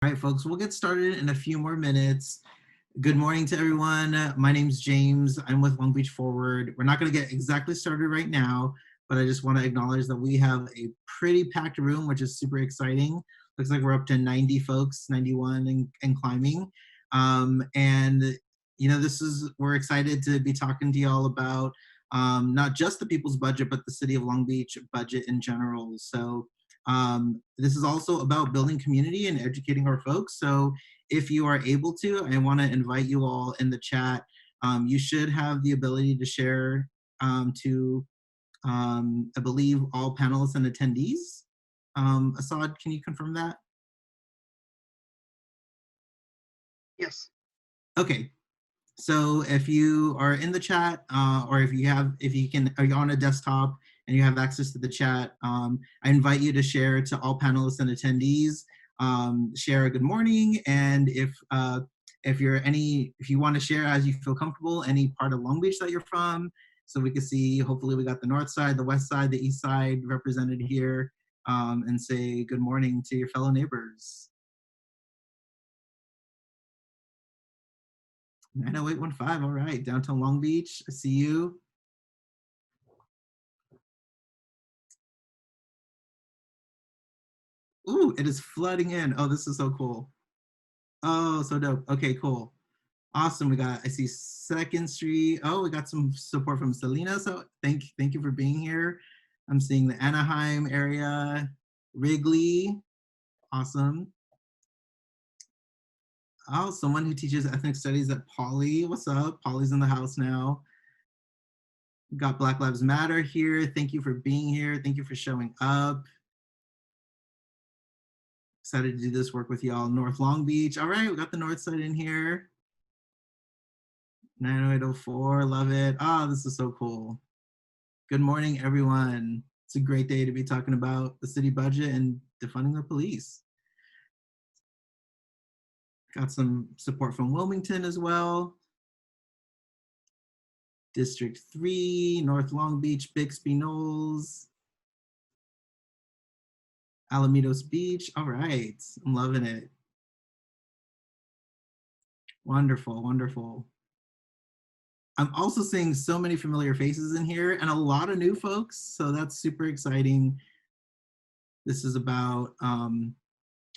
All right, folks, we'll get started in a few more minutes. Good morning to everyone. My name's James. I'm with Long Beach Forward. We're not going to get exactly started right now, but I just want to acknowledge that we have a pretty packed room, which is super exciting. Looks like we're up to 90 folks, 91 and climbing. We're excited to be talking to y'all about not just the people's budget, but the city of Long Beach budget in general. So this is also about building community and educating our folks. So if you are able to, I want to invite you all in the chat. You should have the ability to share to, I believe, all panelists and attendees. Assad, can you confirm that? Yes. Okay. So if you are in the chat, or if you're on a desktop and you have access to the chat, I invite you to share to all panelists and attendees. Share a good morning, and if you want to share as you feel comfortable, any part of Long Beach that you're from, so we can see. Hopefully, we got the north side, the west side, the east side represented here, and say good morning to your fellow neighbors. 90815, all right, downtown Long Beach, I see you. Ooh, it is flooding in. Oh, this is so cool. Oh, so dope. Okay, cool. Awesome. I see 2nd Street. Oh, we got some support from Selena. So thank you for being here. I'm seeing the Anaheim area, Wrigley. Awesome. Oh, someone who teaches ethnic studies at Poly. What's up? Poly's in the house now. Got Black Lives Matter here. Thank you for being here. Thank you for showing up. Excited to do this work with y'all. North Long Beach. All right, we got the north side in here. 90804, love it. Ah, this is so cool. Good morning, everyone. It's a great day to be talking about the city budget and defunding the police. Got some support from Wilmington as well. District 3, North Long Beach, Bixby Knolls. Alamitos Beach. All right, I'm loving it. Wonderful, wonderful. I'm also seeing so many familiar faces in here and a lot of new folks, so that's super exciting. This is about, and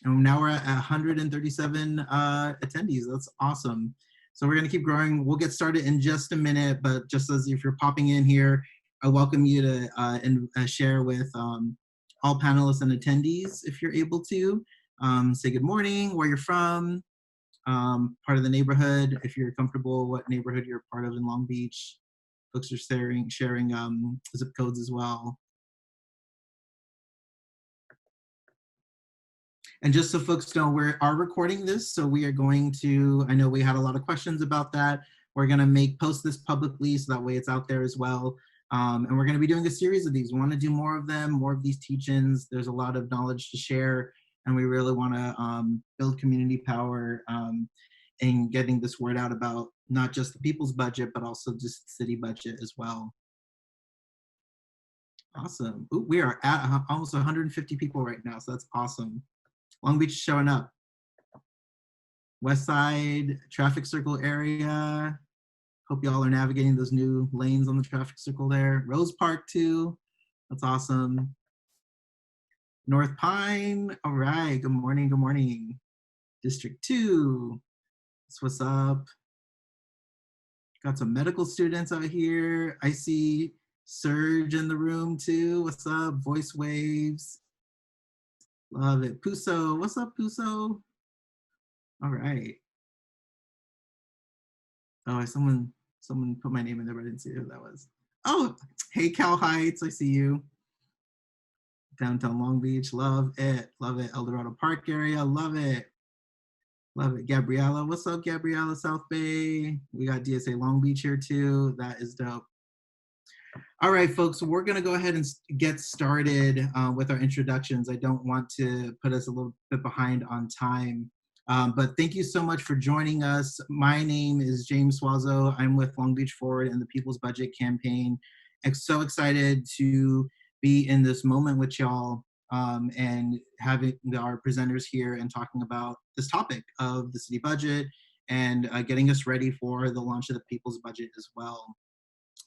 now we're at 137 attendees. That's awesome. So we're gonna keep growing. We'll get started in just a minute, but just as if you're popping in here, I welcome you to share with all panelists and attendees if you're able to. Say good morning, where you're from, part of the neighborhood, if you're comfortable, what neighborhood you're part of in Long Beach. Folks are sharing zip codes as well. And just so folks know, we are recording this, so we are going to, I know we had a lot of questions about that. We're gonna post this publicly so that way it's out there as well. And we're gonna be doing a series of these. We wanna do more of them, more of these teach-ins. There's a lot of knowledge to share, and we really wanna build community power in getting this word out about not just the people's budget, but also just the city budget as well. Awesome. Ooh, we are at almost 150 people right now, so that's awesome. Long Beach is showing up. West Side traffic circle area. Hope y'all are navigating those new lanes on the traffic circle there. Rose Park too. That's awesome. North Pine. All right. Good morning. Good morning. District 2. That's what's up. Got some medical students out here. I see Surge in the room too. What's up? Voice Waves. Love it. Puso. What's up, Puso? All right. Oh, someone put my name in there, but I didn't see who that was. Oh, hey, Cal Heights. I see you. Downtown Long Beach. Love it. Love it. El Dorado Park area. Love it. Love it. Gabriella. What's up, Gabriella? South Bay. We got DSA Long Beach here too. That is dope. All right, folks, so we're going to go ahead and get started with our introductions. I don't want to put us a little bit behind on time, but thank you so much for joining us. My name is James Swazo. I'm with Long Beach Forward and the People's Budget Campaign. I'm so excited to be in this moment with y'all. and having our presenters here and talking about this topic of the city budget and getting us ready for the launch of the people's budget as well.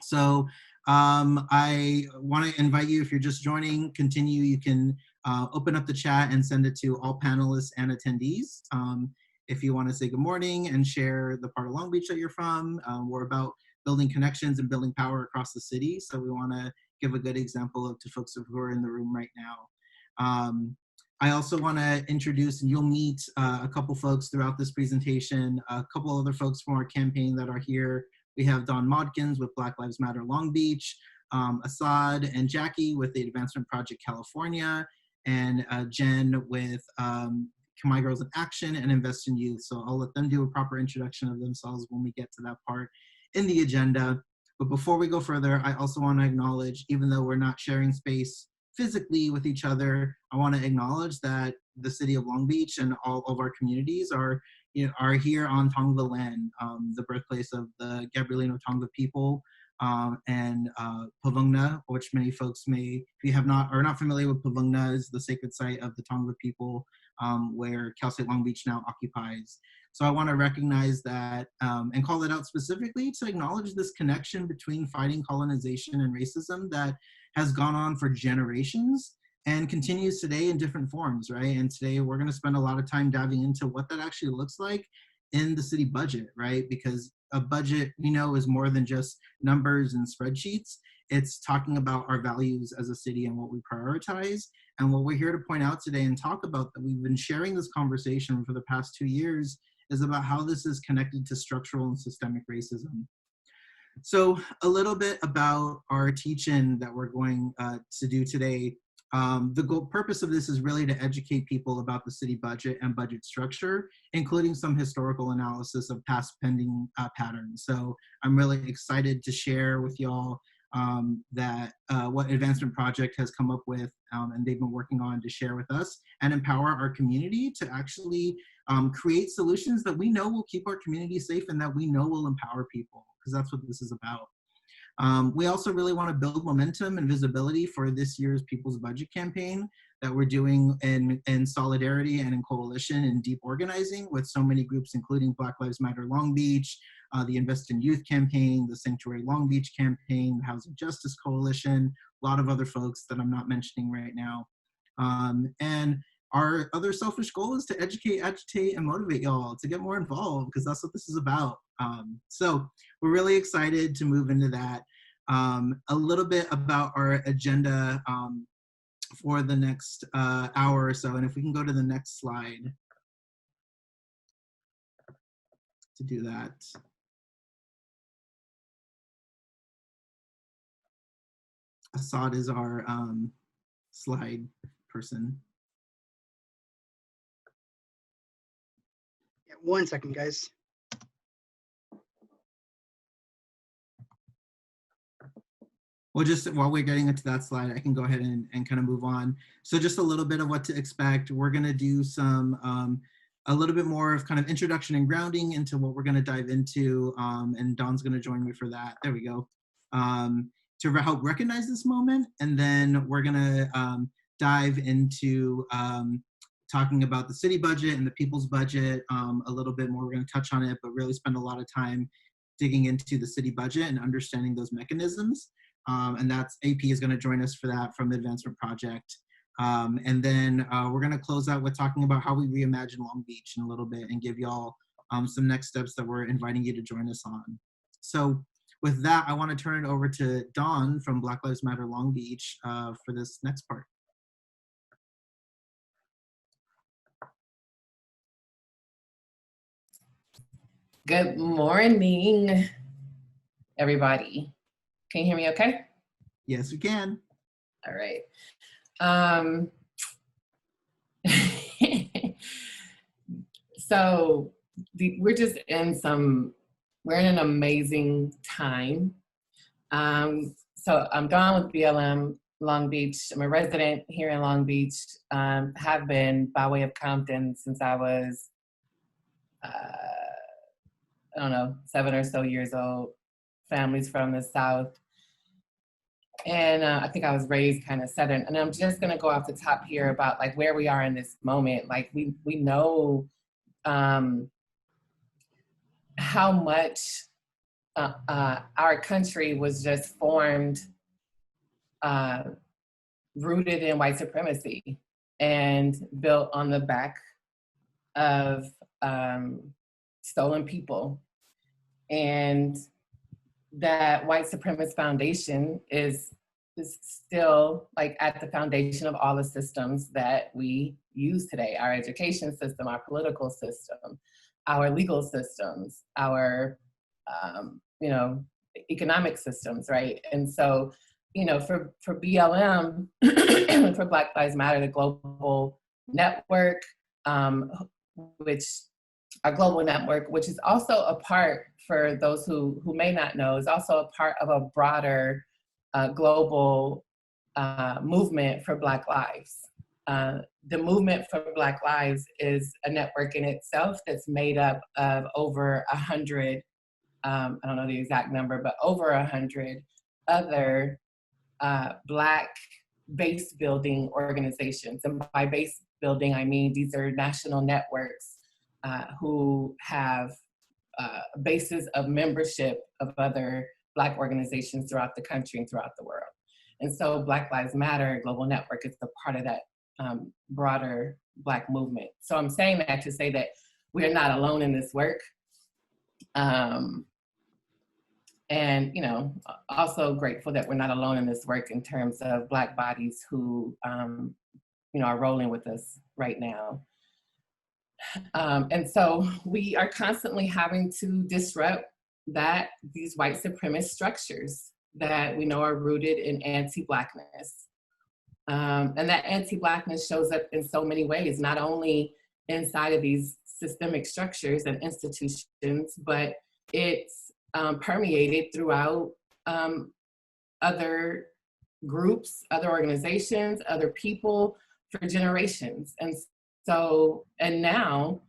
So I want to invite you, if you're just joining, continue. You can open up the chat and send it to all panelists and attendees. If you want to say good morning and share the part of Long Beach that you're from, we're about building connections and building power across the city. So we want to give a good example to folks who are in the room right now. I also want to introduce, and you'll meet a couple folks throughout this presentation, a couple other folks from our campaign that are here. We have Don Modkins with Black Lives Matter Long Beach, Assad and Jackie with the Advancement Project California, and Jen with My Girls in Action and Invest in Youth. So I'll let them do a proper introduction of themselves when we get to that part in the agenda. But before we go further, I also want to acknowledge, even though we're not sharing space physically with each other, I want to acknowledge that the city of Long Beach and all of our communities are here on Tongva land, the birthplace of the Gabrielino Tongva people, and Pavungna, which many folks may, if you have not, are not familiar with. Pavungna is the sacred site of the Tongva people, where Cal State Long Beach now occupies. So I want to recognize that and call it out specifically to acknowledge this connection between fighting colonization and racism that has gone on for generations and continues today in different forms, right? And today we're going to spend a lot of time diving into what that actually looks like in the city budget, right? Because a budget, we know, is more than just numbers and spreadsheets. It's talking about our values as a city and what we prioritize. And what we're here to point out today and talk about, that we've been sharing this conversation for the past 2 years, is about how this is connected to structural and systemic racism. So a little bit about our teach-in that we're going to do today. The purpose of this is really to educate people about the city budget and budget structure, including some historical analysis of past spending patterns. So I'm really excited to share with y'all that what Advancement Project has come up with and they've been working on to share with us and empower our community to actually create solutions that we know will keep our community safe and that we know will empower people, because that's what this is about. We also really want to build momentum and visibility for this year's People's Budget campaign that we're doing in solidarity and in coalition and deep organizing with so many groups, including Black Lives Matter Long Beach, the Invest in Youth campaign, the Sanctuary Long Beach campaign, the Housing Justice Coalition, a lot of other folks that I'm not mentioning right now. And our other selfish goal is to educate, agitate, and motivate y'all to get more involved, because that's what this is about. So we're really excited to move into that. A little bit about our agenda for the next hour or so. And if we can go to the next slide to do that. Assad is our slide person. Yeah, 1 second, guys. Well, just while we're getting into that slide, I can go ahead and kind of move on. So just a little bit of what to expect. We're going to do some, a little bit more of kind of introduction and grounding into what we're going to dive into. And Don's going to join me for that. There we go. To help recognize this moment. And then we're going to dive into talking about the city budget and the people's budget a little bit more. We're going to touch on it, but really spend a lot of time digging into the city budget and understanding those mechanisms. And that's AP is going to join us for that from the Advancement Project. And then we're going to close out with talking about how we reimagine Long Beach in a little bit and give y'all some next steps that we're inviting you to join us on. So with that, I want to turn it over to Dawn from Black Lives Matter Long Beach for this next part. Good morning, everybody. Can you hear me okay? Yes, we can. All right. So we're in an amazing time. So I'm Dawn with BLM Long Beach. I'm a resident here in Long Beach, have been by way of Compton since I was, I don't know, 7 or so years old. Families from the South. And I think I was raised kind of Southern. And I'm just going to go off the top here about like where we are in this moment. Like we know how much our country was just formed, rooted in white supremacy and built on the back of stolen people. And that white supremacist foundation is still like at the foundation of all the systems that we use today, our education system, our political system, our legal systems, our economic systems, right? And so, for BLM, for Black Lives Matter, the global network, which our global network, which is also a part, for those who may not know, is also a part of a broader global movement for Black lives. The movement for Black lives is a network in itself that's made up of over 100, I don't know the exact number, but over 100 other Black base building organizations. And by base building, I mean these are national networks who have bases of membership of other Black organizations throughout the country and throughout the world. And so Black Lives Matter Global Network is a part of that broader Black movement. So I'm saying that to say that we are not alone in this work. And, also grateful that we're not alone in this work in terms of Black bodies who, are rolling with us right now. And so we are constantly having to disrupt these white supremacist structures that we know are rooted in anti-Blackness. And that anti-Blackness shows up in so many ways, not only inside of these systemic structures and institutions, but it's permeated throughout other groups, other organizations, other people for generations. And now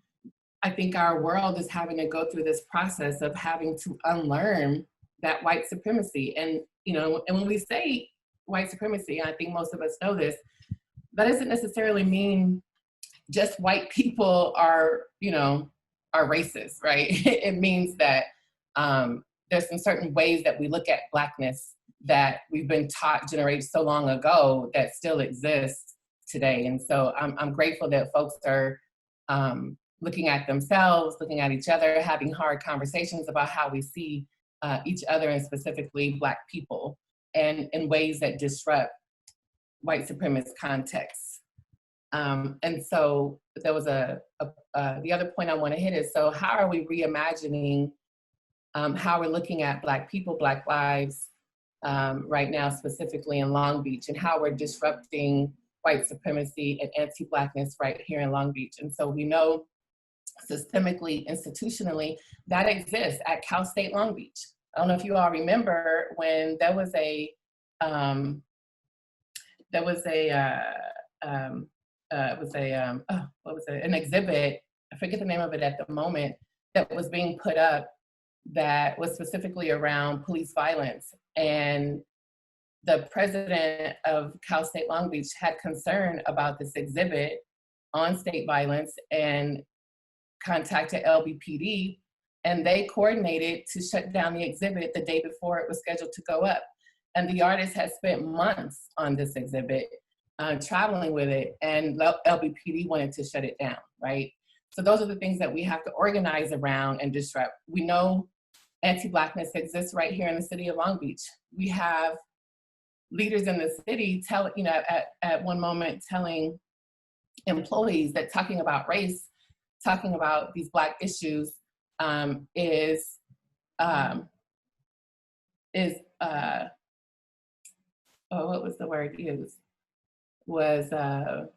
I think our world is having to go through this process of having to unlearn that white supremacy. And, and when we say white supremacy, I think most of us know this, that doesn't necessarily mean just white people are racist, right? It means that there's some certain ways that we look at Blackness that we've been taught generated so long ago that still exists today. And so I'm grateful that folks are looking at themselves, looking at each other, having hard conversations about how we see each other and specifically Black people, and in ways that disrupt white supremacist contexts. And so there was the other point I want to hit is, so how are we reimagining how we're looking at Black people, Black lives right now, specifically in Long Beach, and how we're disrupting white supremacy and anti-Blackness right here in Long Beach. And so we know systemically, institutionally, that exists at Cal State Long Beach. I don't know if you all remember when there was an exhibit, I forget the name of it at the moment, that was being put up that was specifically around police violence. And the president of Cal State Long Beach had concern about this exhibit on state violence and contacted LBPD, and they coordinated to shut down the exhibit the day before it was scheduled to go up. And the artist had spent months on this exhibit, traveling with it, and LBPD wanted to shut it down, right? So those are the things that we have to organize around and disrupt. We know anti-Blackness exists right here in the city of Long Beach. We have leaders in the city at one moment telling employees that talking about race, talking about these Black issues is what was the word used? Was it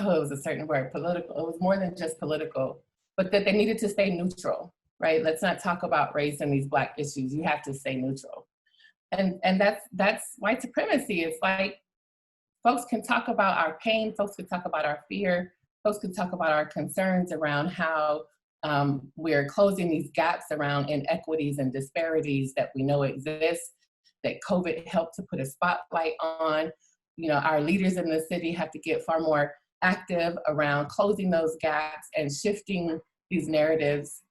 was a certain word, political. It was more than just political, but that they needed to stay neutral, right? Let's not talk about race and these Black issues. You have to stay neutral. And that's white supremacy. It's like, folks can talk about our pain, folks can talk about our fear, folks can talk about our concerns around how we're closing these gaps around inequities and disparities that we know exist. that COVID helped to put a spotlight on. You know, our leaders in the city have to get far more active around closing those gaps and shifting these narratives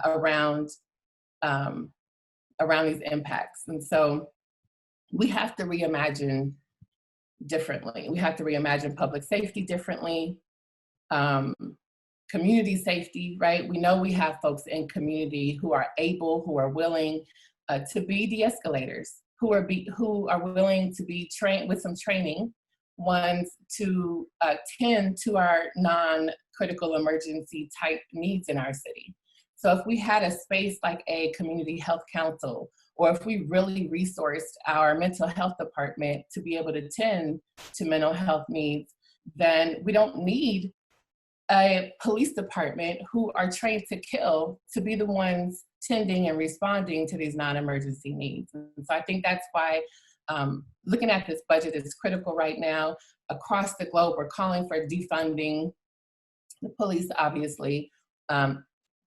around these impacts. And so we have to reimagine differently. We have to reimagine public safety differently, community safety, right? We know we have folks in community who are able, who are willing to be de-escalators, who are willing to be trained with some training, ones to tend to our non-critical emergency type needs in our city. So if we had a space like a community health council, or if we really resourced our mental health department to be able to tend to mental health needs, then we don't need a police department who are trained to kill to be the ones tending and responding to these non-emergency needs. And so I think that's why looking at this budget is critical right now. Across the globe, we're calling for defunding the police, obviously,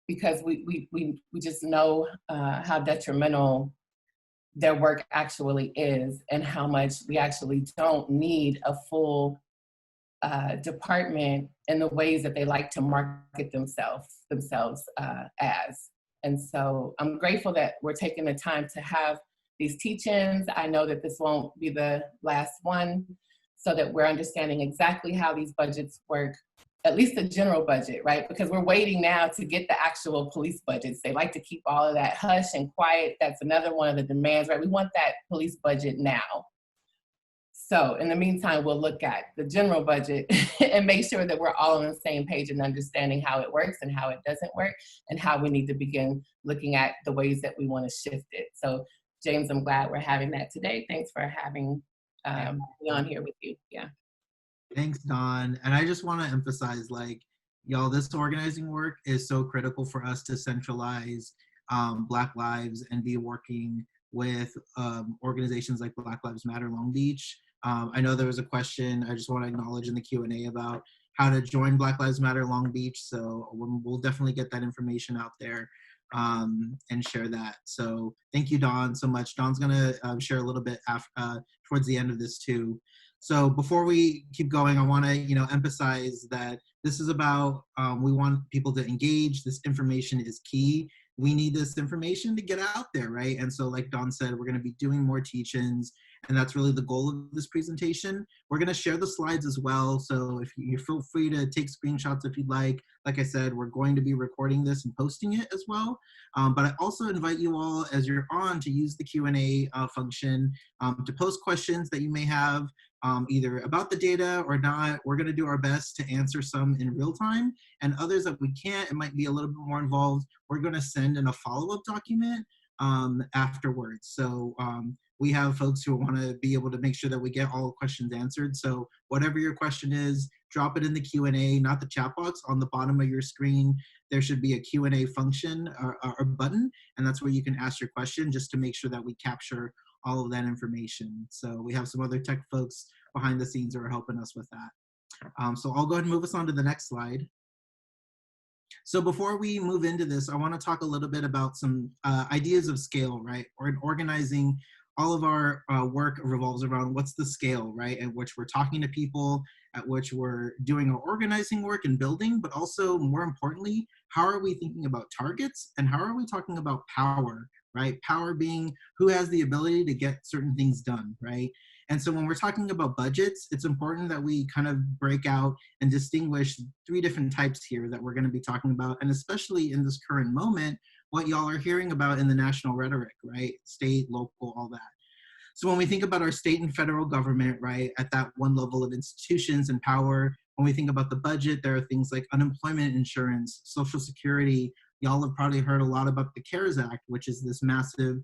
because we just know how detrimental their work actually is, and how much we actually don't need a full department in the ways that they like to market themselves as. And so I'm grateful that we're taking the time to have these teach-ins. I know that this won't be the last one, so that we're understanding exactly how these budgets work, at least the general budget, right? Because we're waiting now to get the actual police budgets. They like to keep all of that hush and quiet. That's another one of the demands, right? We want that police budget now. So in the meantime, we'll look at the general budget and make sure that we're all on the same page and understanding how it works and how it doesn't work, and how we need to begin looking at the ways that we want to shift it. So James, I'm glad we're having that today. Thanks for having me on here with you. Yeah. Thanks, Dawn. And I just want to emphasize, like, y'all, this organizing work is so critical for us to centralize Black lives and be working with organizations like Black Lives Matter Long Beach. I know there was a question I just want to acknowledge in the Q&A about how to join Black Lives Matter Long Beach. So we'll definitely get that information out there and share that. So thank you, Dawn, so much. Dawn's gonna share a little bit towards the end of this too. So before we keep going, I want to emphasize that this is about we want people to engage. This information is key. We need this information to get out there, right? And so like Dawn said, we're going to be doing more teach-ins, and that's really the goal of this presentation. We're going to share the slides as well, so if you feel free to take screenshots if you'd like. Like I said, we're going to be recording this and posting it as well. But I also invite you all, as you're on, to use the Q&A function to post questions that you may have, either about the data or not. We're going to do our best to answer some in real time, and others that we can't, it might be a little bit more involved, we're going to send in a follow-up document afterwards. So we have folks who want to be able to make sure that we get all questions answered. So whatever your question is, drop it in the Q&A, not the chat box. On the bottom of your screen, there should be a Q&A function or button, and that's where you can ask your question, just to make sure that we capture all of that information. So we have some other tech folks behind the scenes who are helping us with that. So I'll go ahead and move us on to the next slide. So before we move into this, I want to talk a little bit about some ideas of scale, right? Or in organizing, all of our work revolves around what's the scale, right? At which we're talking to people, at which we're doing our organizing work and building, but also more importantly, how are we thinking about targets, and how are we talking about power, right? Power being who has the ability to get certain things done, right? And so when we're talking about budgets, it's important that we kind of break out and distinguish three different types here that we're going to be talking about, and especially in this current moment, what y'all are hearing about in the national rhetoric, right? State, local, all that. So when we think about our state and federal government, right, at that one level of institutions and power, when we think about the budget, there are things like unemployment insurance, Social Security. Y'all have probably heard a lot about the CARES Act, which is this massive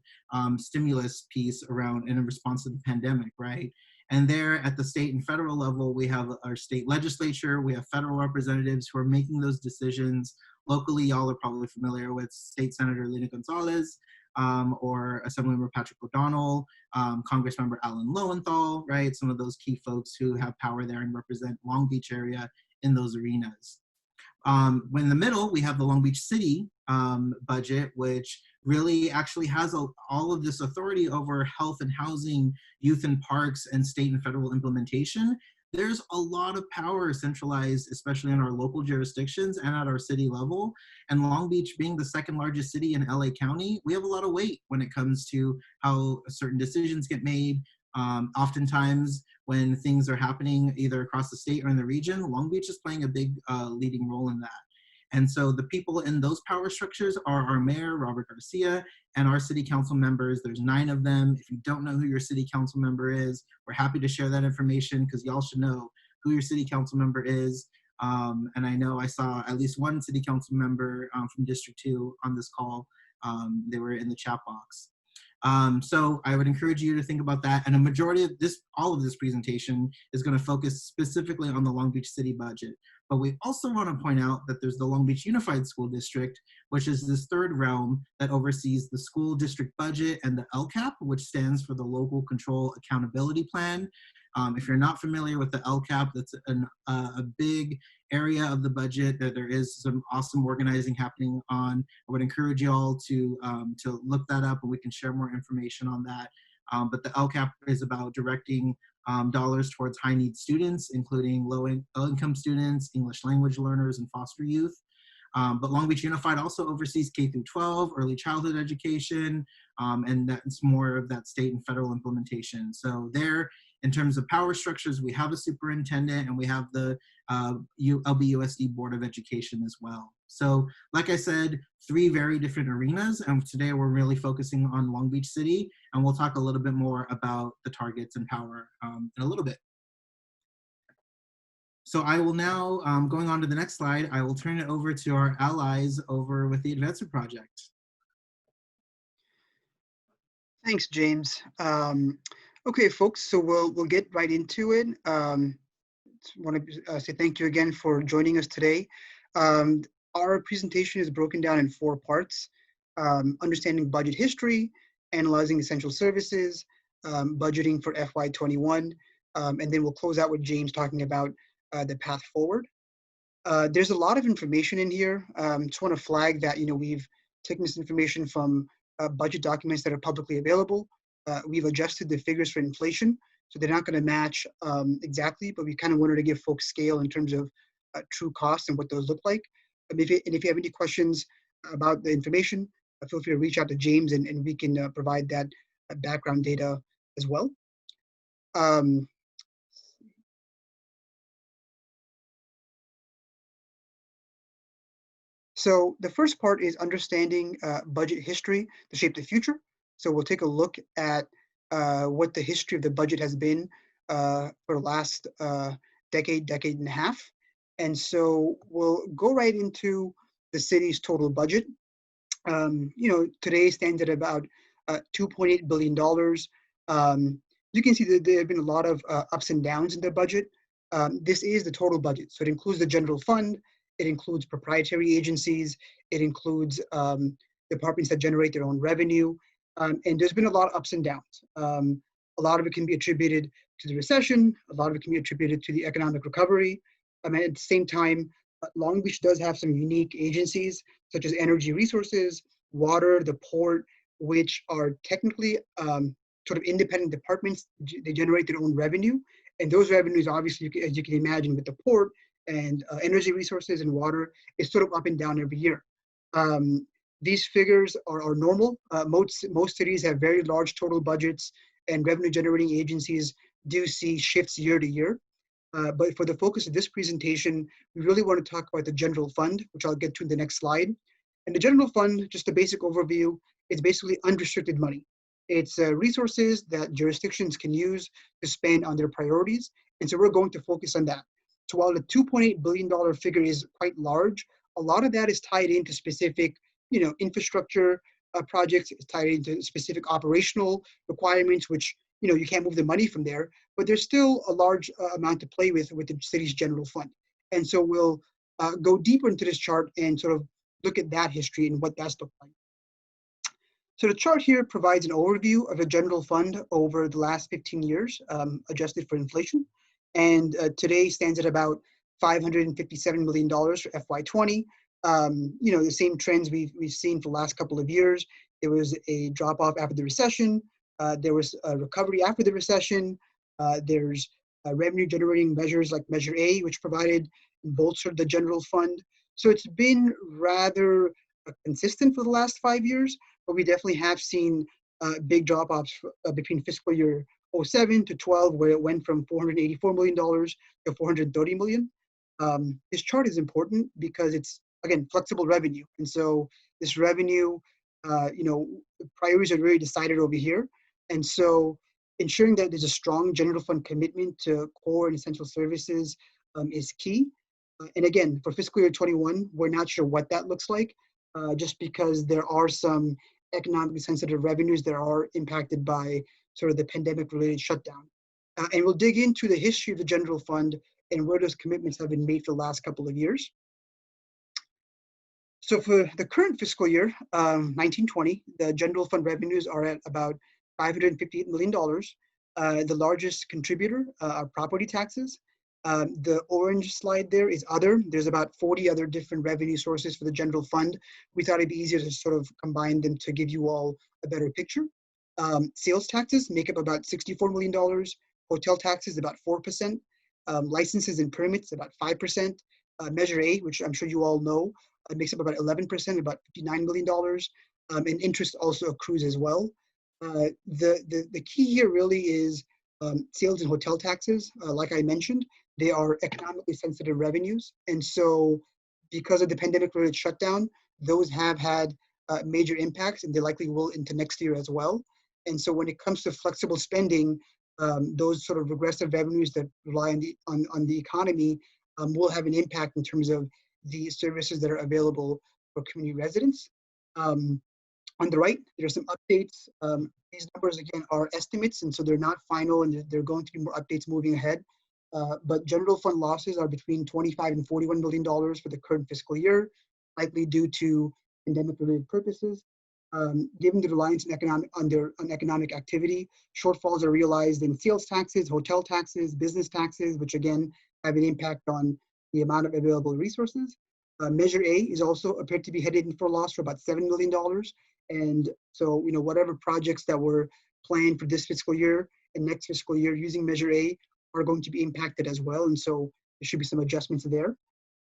stimulus piece around in response to the pandemic, right? And there at the state and federal level, we have our state legislature, we have federal representatives who are making those decisions. Locally, y'all are probably familiar with State Senator Lena Gonzalez, or Assemblymember Patrick O'Donnell, Congressmember Alan Lowenthal, right? Some of those key folks who have power there and represent Long Beach area in those arenas. When in the middle, we have the Long Beach City budget, which really actually has all of this authority over health and housing, youth and parks, and state and federal implementation. There's a lot of power centralized, especially in our local jurisdictions and at our city level. And Long Beach being the second largest city in LA County, we have a lot of weight when it comes to how certain decisions get made. Oftentimes, when things are happening either across the state or in the region, Long Beach is playing a big leading role in that. And so the people in those power structures are our mayor, Robert Garcia, and our city council members. There's 9 of them. If you don't know who your city council member is, we're happy to share that information because y'all should know who your city council member is. And I know I saw at least one city council member from District 2 on this call. They were in the chat box. So I would encourage you to think about that. And a majority of this, all of this presentation is going to focus specifically on the Long Beach City budget. But we also want to point out that there's the Long Beach Unified School District, which is this third realm that oversees the school district budget and the LCAP, which stands for the Local Control Accountability Plan. If you're not familiar with the LCAP, that's a big area of the budget that there is some awesome organizing happening on. I would encourage you all to look that up and we can share more information on that. But the LCAP is about directing dollars towards high need students, including low income students, English language learners, and foster youth. But Long Beach Unified also oversees K through 12, early childhood education, and that's more of that state and federal implementation. So there, in terms of power structures, we have a superintendent and we have the LBUSD Board of Education as well. So like I said, 3 very different arenas, and today we're really focusing on Long Beach City, and we'll talk a little bit more about the targets and power in a little bit. So I will now, going on to the next slide, I will turn it over to our allies over with the Advancement Project. Thanks, James. Okay, folks, so we'll get right into it. Want to say thank you again for joining us today. Our presentation is broken down in 4 parts: understanding budget history, analyzing essential services, budgeting for FY21, and then we'll close out with James talking about the path forward. There's a lot of information in here. Just want to flag that we've taken this information from budget documents that are publicly available. We've adjusted the figures for inflation, so they're not going to match exactly, but we kind of wanted to give folks scale in terms of true costs and what those look like. And if you have any questions about the information, feel free to reach out to James and we can provide that background data as well. So the first part is understanding budget history to shape the future. So we'll take a look at what the history of the budget has been for the last decade and a half. And so we'll go right into the city's total budget. Today stands at about $2.8 billion. You can see that there have been a lot of ups and downs in the budget. This is the total budget. So it includes the general fund, it includes proprietary agencies, it includes departments that generate their own revenue. And there's been a lot of ups and downs. A lot of it can be attributed to the recession, a lot of it can be attributed to the economic recovery. At the same time, Long Beach does have some unique agencies, such as energy resources, water, the port, which are technically sort of independent departments. They generate their own revenue. And those revenues, obviously, as you can imagine, with the port and energy resources and water, is sort of up and down every year. These figures are normal. Most cities have very large total budgets, and revenue generating agencies do see shifts year to year. But for the focus of this presentation, we really want to talk about the general fund, which I'll get to in the next slide. And the general fund, just a basic overview, it's basically unrestricted money. It's resources that jurisdictions can use to spend on their priorities. And so we're going to focus on that. So while the $2.8 billion figure is quite large, a lot of that is tied into specific infrastructure projects. It's tied into specific operational requirements, which you can't move the money from there, but there's still a large amount to play with the city's general fund. And so we'll go deeper into this chart and sort of look at that history and what that's looked like. So the chart here provides an overview of the general fund over the last 15 years, adjusted for inflation. And today stands at about $557 million for FY20. The same trends we've seen for the last couple of years. There was a drop off after the recession. There was a recovery after the recession. There's revenue generating measures like Measure A, which provided and bolstered the general fund. So it's been rather consistent for the last 5 years, but we definitely have seen big drop offs between fiscal year 07 to 12, where it went from $484 million to $430 million. This chart is important because it's, again, flexible revenue. And so this revenue, the priorities are really decided over here. And so ensuring that there's a strong general fund commitment to core and essential services is key. And again, for fiscal year 21, we're not sure what that looks like, just because there are some economically sensitive revenues that are impacted by sort of the pandemic-related shutdown. And we'll dig into the history of the general fund and where those commitments have been made for the last couple of years. So for the current fiscal year, 1920, the general fund revenues are at about $558 million. The largest contributor are property taxes. The orange slide there is other. There's about 40 other different revenue sources for the general fund. We thought it'd be easier to sort of combine them to give you all a better picture. Sales taxes make up about $64 million. Hotel taxes, about 4%. Licenses and permits, about 5%. Measure A, which I'm sure you all know, makes up about 11%, about $59 million. And interest also accrues as well. The key here really is sales and hotel taxes. Like I mentioned, they are economically sensitive revenues. And so because of the pandemic-related shutdown, those have had major impacts, and they likely will into next year as well. And so when it comes to flexible spending, those sort of regressive revenues that rely on the economy will have an impact in terms of the services that are available for community residents. On the right, there are some updates. These numbers, again, are estimates, and so they're not final, and there are going to be more updates moving ahead. But general fund losses are between $25 and $41 million for the current fiscal year, likely due to pandemic-related purposes. Given the reliance on economic activity, shortfalls are realized in sales taxes, hotel taxes, business taxes, which again have an impact on the amount of available resources. Measure A is also appeared to be headed in for a loss for about $7 million. And so, whatever projects that were planned for this fiscal year and next fiscal year using Measure A are going to be impacted as well. And so there should be some adjustments there.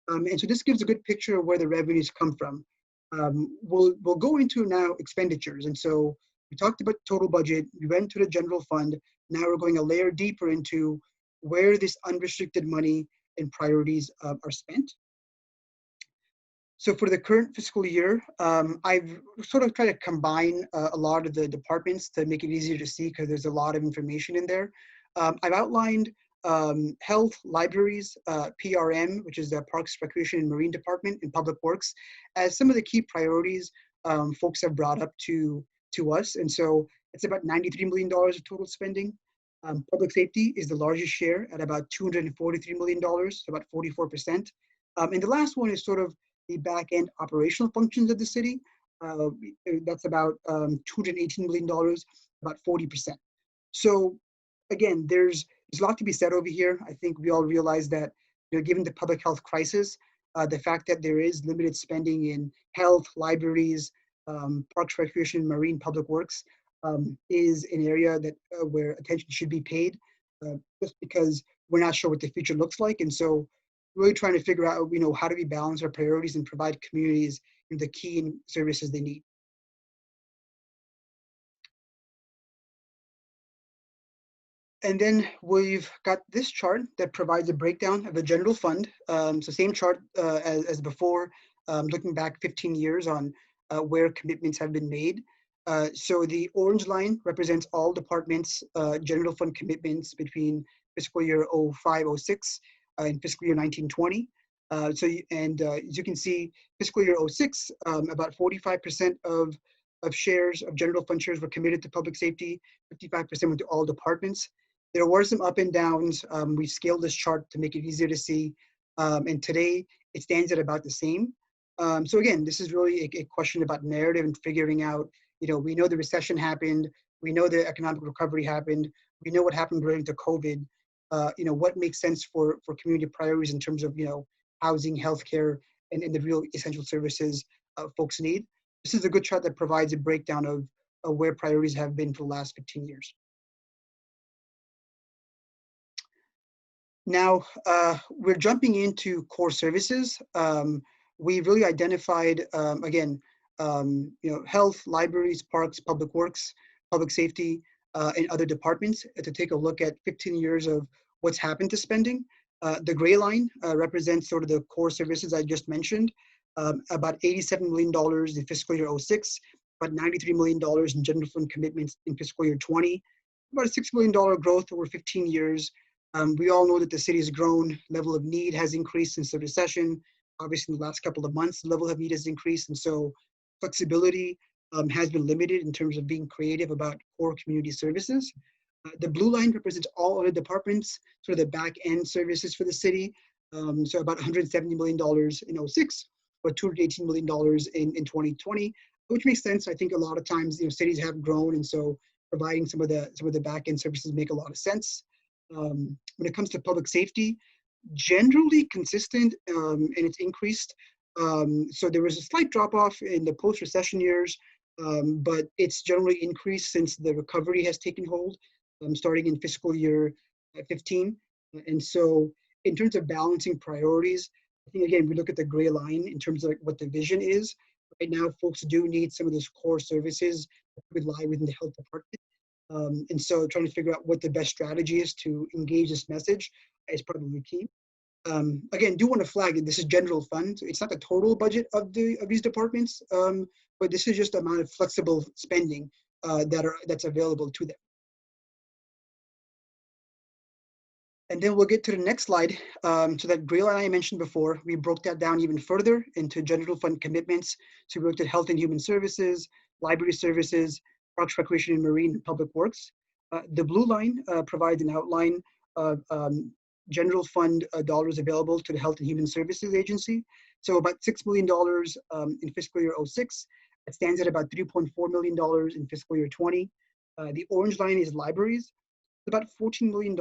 And so this gives a good picture of where the revenues come from. We'll go into now expenditures. And so we talked about total budget, we went to the general fund. Now we're going a layer deeper into where this unrestricted money and priorities are spent. So for the current fiscal year, I've sort of tried to combine a lot of the departments to make it easier to see because there's a lot of information in there. I've outlined health, libraries, PRM, which is the Parks, Recreation, and Marine Department, and Public Works, as some of the key priorities folks have brought up to us. And so it's about $93 million of total spending. Public safety is the largest share at about $243 million, about 44%. And the last one is sort of the back end operational functions of the city. That's about $218 million, about 40%. So again, there's a lot to be said over here. I think we all realize that, given the public health crisis, the fact that there is limited spending in health, libraries, parks, recreation, marine, public works is an area that where attention should be paid, just because we're not sure what the future looks like. And so really trying to figure out, how do we balance our priorities and provide communities the key services they need. And then we've got this chart that provides a breakdown of the general fund. So same chart as before, looking back 15 years on where commitments have been made. So the orange line represents all departments' general fund commitments between fiscal year 05-06 and fiscal year 1920. As you can see, fiscal year 06, about 45% of shares of general fund shares were committed to public safety, 55% went to all departments. There were some up and downs. We scaled this chart to make it easier to see. And today it stands at about the same. So again, this is really a question about narrative and figuring out, we know the recession happened. We know the economic recovery happened. We know what happened related to COVID. what makes sense for community priorities in terms of, housing, healthcare, and the real essential services folks need. This is a good chart that provides a breakdown of where priorities have been for the last 15 years. Now, we're jumping into core services. We really identified, again, health, libraries, parks, public works, public safety, and other departments to take a look at 15 years of what's happened to spending. The gray line represents sort of the core services I just mentioned, about $87 million in fiscal year '06, about $93 million in general fund commitments in fiscal year '20, about a $6 million growth over 15 years. We all know that the city has grown, level of need has increased since the recession. Obviously, in the last couple of months, the level of need has increased, and so flexibility has been limited in terms of being creative about core community services. The blue line represents all other departments, sort of the back end services for the city. So about $170 million in '06, but $218 million in 2020, which makes sense. I think a lot of times, cities have grown, and so providing some of the back end services make a lot of sense. When it comes to public safety, generally consistent, and it's increased. So there was a slight drop off in the post-recession years, but it's generally increased since the recovery has taken hold, starting in fiscal year 15. And so in terms of balancing priorities, I think, again, we look at the gray line in terms of what the vision is. Right now, folks do need some of those core services that would lie within the health department. And so trying to figure out what the best strategy is to engage this message is probably key. Again, do want to flag that this is general fund. It's not the total budget of these departments, but this is just the amount of flexible spending that's available to them. And then we'll get to the next slide. So that gray line I mentioned before, we broke that down even further into general fund commitments. So we looked at health and human services, library services, parks, recreation, and marine, and public works. The blue line provides an outline of general fund dollars available to the Health and Human Services Agency. So about $6 million in fiscal year '06. It stands at about $3.4 million in fiscal year '20. The orange line is libraries. About $14 million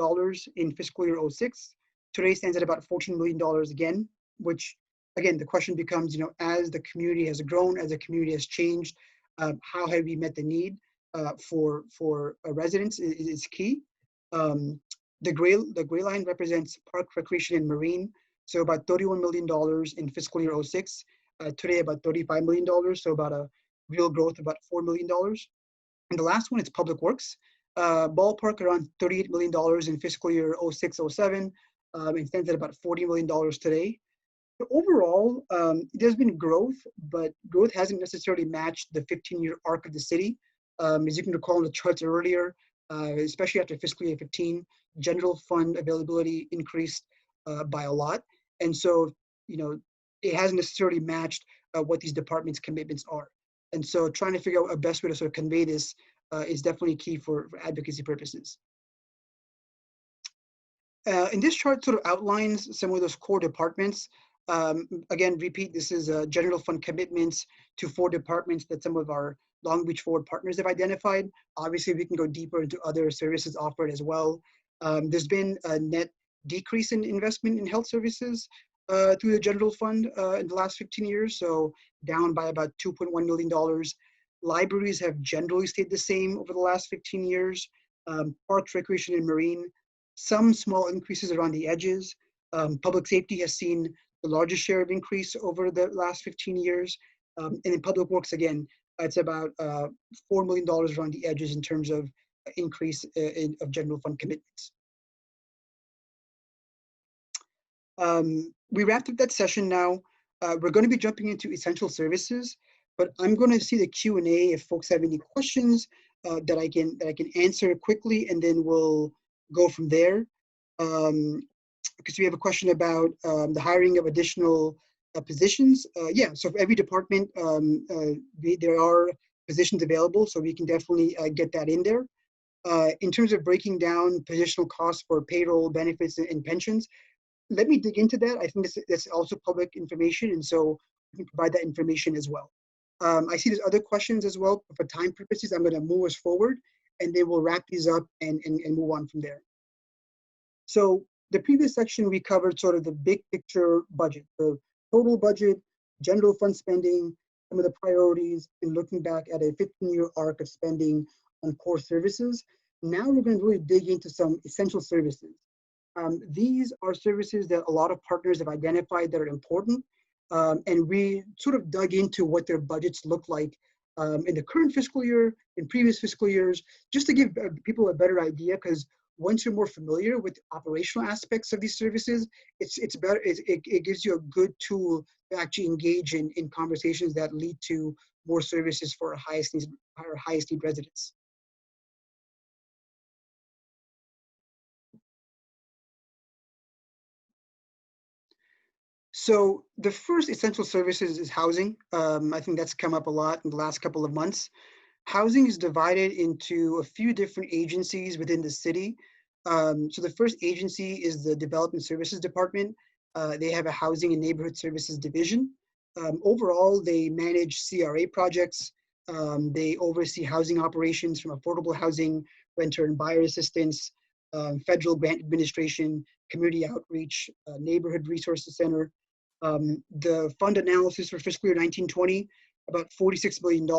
in fiscal year '06. Today stands at about $14 million again, which, again, the question becomes, as the community has grown, as the community has changed, how have we met the need for residents is key. The gray line represents park, recreation, and marine. So about $31 million in fiscal year '06. Today about $35 million, so about a real growth of about $4 million. And the last one is public works. Ballpark around $38 million in fiscal year '06, '07, and stands at about $40 million today. So overall, there's been growth, but growth hasn't necessarily matched the 15-year arc of the city. As you can recall in the charts earlier, especially after fiscal year 15, general fund availability increased by a lot. And so, it hasn't necessarily matched what these departments' commitments are. And so trying to figure out a best way to sort of convey this is definitely key for advocacy purposes. And this chart sort of outlines some of those core departments. Again, repeat, this is general fund commitments to 4 departments that some of our Long Beach Forward partners have identified. Obviously, we can go deeper into other services offered as well. There's been a net decrease in investment in health services through the general fund in the last 15 years, so down by about $2.1 million. Libraries have generally stayed the same over the last 15 years. Parks, recreation, and marine, some small increases around the edges. Public safety has seen the largest share of increase over the last 15 years. And in public works, again, it's about $4 million around the edges in terms of increase of general fund commitments. We wrapped up that session now. We're going to be jumping into essential services, but I'm going to see the Q&A if folks have any questions that I can answer quickly, and then we'll go from there. Because we have a question about the hiring of additional positions. Yeah, so for every department, there are positions available, so we can definitely get that in there. In terms of breaking down positional costs for payroll, benefits, and pensions, let me dig into that. I think that's also public information, and so we can provide that information as well. I see there's other questions as well. For time purposes, I'm going to move us forward, and then we'll wrap these up and move on from there. So the previous section, we covered sort of the big picture budget, the total budget, general fund spending, some of the priorities, and looking back at a 15-year arc of spending on core services. Now we're going to really dig into some essential services. These are services that a lot of partners have identified that are important, and we sort of dug into what their budgets look like in the current fiscal year, in previous fiscal years, just to give people a better idea, because once you're more familiar with the operational aspects of these services, it's better. It gives you a good tool to actually engage in conversations that lead to more services for our highest need residents. So the first essential services is housing. I think that's come up a lot in the last couple of months. Housing is divided into a few different agencies within the city. So the first agency is the Development Services Department. They have a Housing and Neighborhood Services Division. Overall, they manage CRA projects. They oversee housing operations from affordable housing, renter and buyer assistance, federal grant administration, community outreach, neighborhood resources center. The fund analysis for fiscal year 1920, about $46 billion.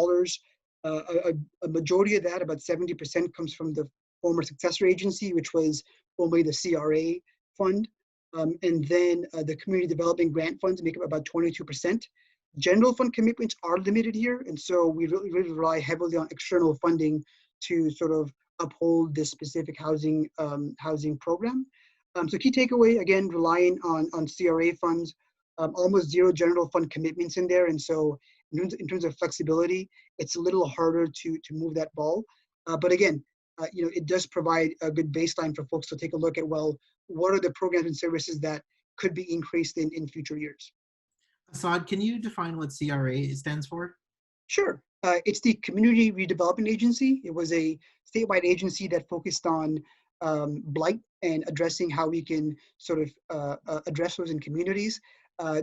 A majority of that, about 70%, comes from the former successor agency, which was formerly the CRA fund. And then the community development grant funds make up about 22%. General fund commitments are limited here, and so we really rely heavily on external funding to sort of uphold this specific housing program. So key takeaway, again, relying on CRA funds, almost zero general fund commitments in there, and so in terms of flexibility, it's a little harder to move that ball. But again, it does provide a good baseline for folks to take a look at, well, what are the programs and services that could be increased in future years? Assad, can you define what CRA stands for? Sure. It's the Community Redevelopment Agency. It was a statewide agency that focused on blight and addressing how we can sort of address those in communities.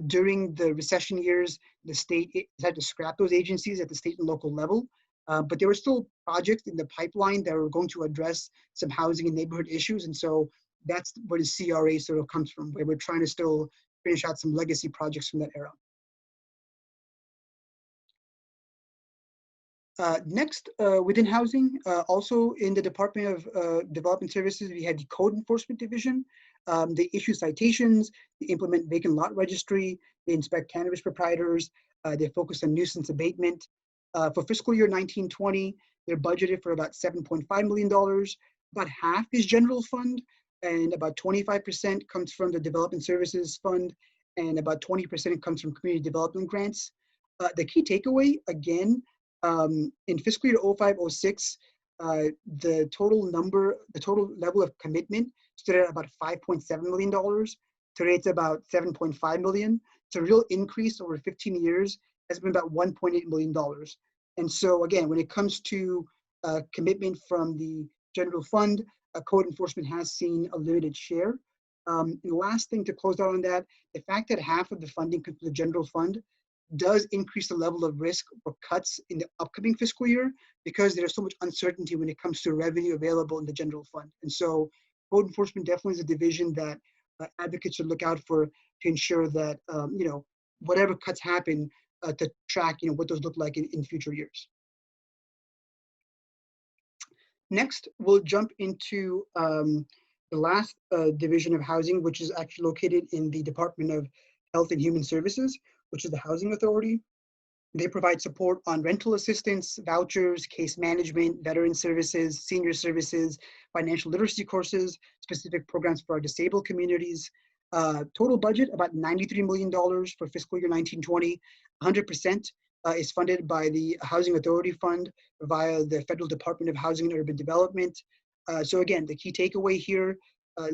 During the recession years, the state had to scrap those agencies at the state and local level. But there were still projects in the pipeline that were going to address some housing and neighborhood issues. And so that's where the CRA sort of comes from, where we're trying to still finish out some legacy projects from that era. Next, within housing, also in the Department of Development Services, we had the Code Enforcement Division. They issue citations, they implement vacant lot registry, they inspect cannabis proprietors, they focus on nuisance abatement. For fiscal year 1920, they're budgeted for about $7.5 million. About half is general fund, and about 25% comes from the Development Services Fund, and about 20% comes from community development grants. The key takeaway, again, in fiscal year 05-06, the total level of commitment stood at about $5.7 million. Today it's about $7.5 million. It's a real increase over 15 years. Has been about $1.8 million. And so again, when it comes to commitment from the general fund, code enforcement has seen a limited share. And the last thing to close out on that, the fact that half of the funding comes from the general fund does increase the level of risk for cuts in the upcoming fiscal year, because there's so much uncertainty when it comes to revenue available in the general fund. And so code enforcement definitely is a division that advocates should look out for, to ensure that whatever cuts happen, to track what those look like in future years. Next, we'll jump into the last division of housing, which is actually located in the Department of Health and Human Services, which is the Housing Authority. They provide support on rental assistance, vouchers, case management, veteran services, senior services, financial literacy courses, specific programs for our disabled communities. Total budget, about $93 million for fiscal year 1920. 100% is funded by the Housing Authority Fund via the Federal Department of Housing and Urban Development. So again, the key takeaway here,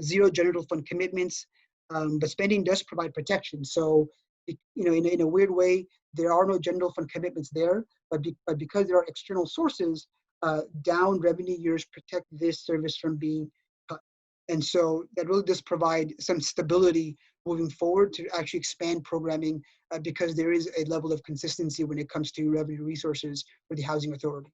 zero general fund commitments, but spending does provide protection. So, in a weird way, there are no general fund commitments there, but because there are external sources, down revenue years protect this service from being cut. And so that really does provide some stability moving forward to actually expand programming, because there is a level of consistency when it comes to revenue resources for the Housing Authority.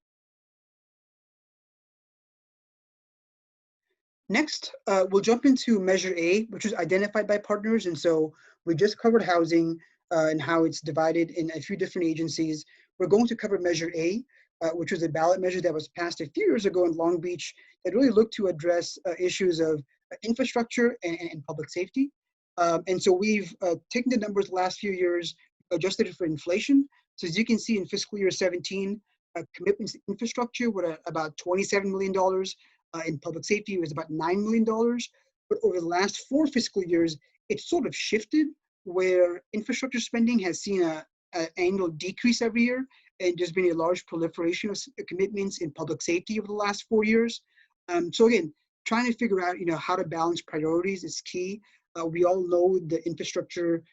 Next, we'll jump into Measure A, which was identified by partners. And so we just covered housing and how it's divided in a few different agencies. We're going to cover Measure A, which was a ballot measure that was passed a few years ago in Long Beach that really looked to address issues of infrastructure and public safety. And so we've taken the numbers the last few years, adjusted it for inflation. So as you can see in fiscal year 17, commitments to infrastructure were at about $27 million. In public safety, it was about $9 million. But over the last 4 fiscal years, it's sort of shifted where infrastructure spending has seen an annual decrease every year. And there's been a large proliferation of commitments in public safety over the last 4 years. So again, trying to figure out, how to balance priorities is key. We all know the infrastructure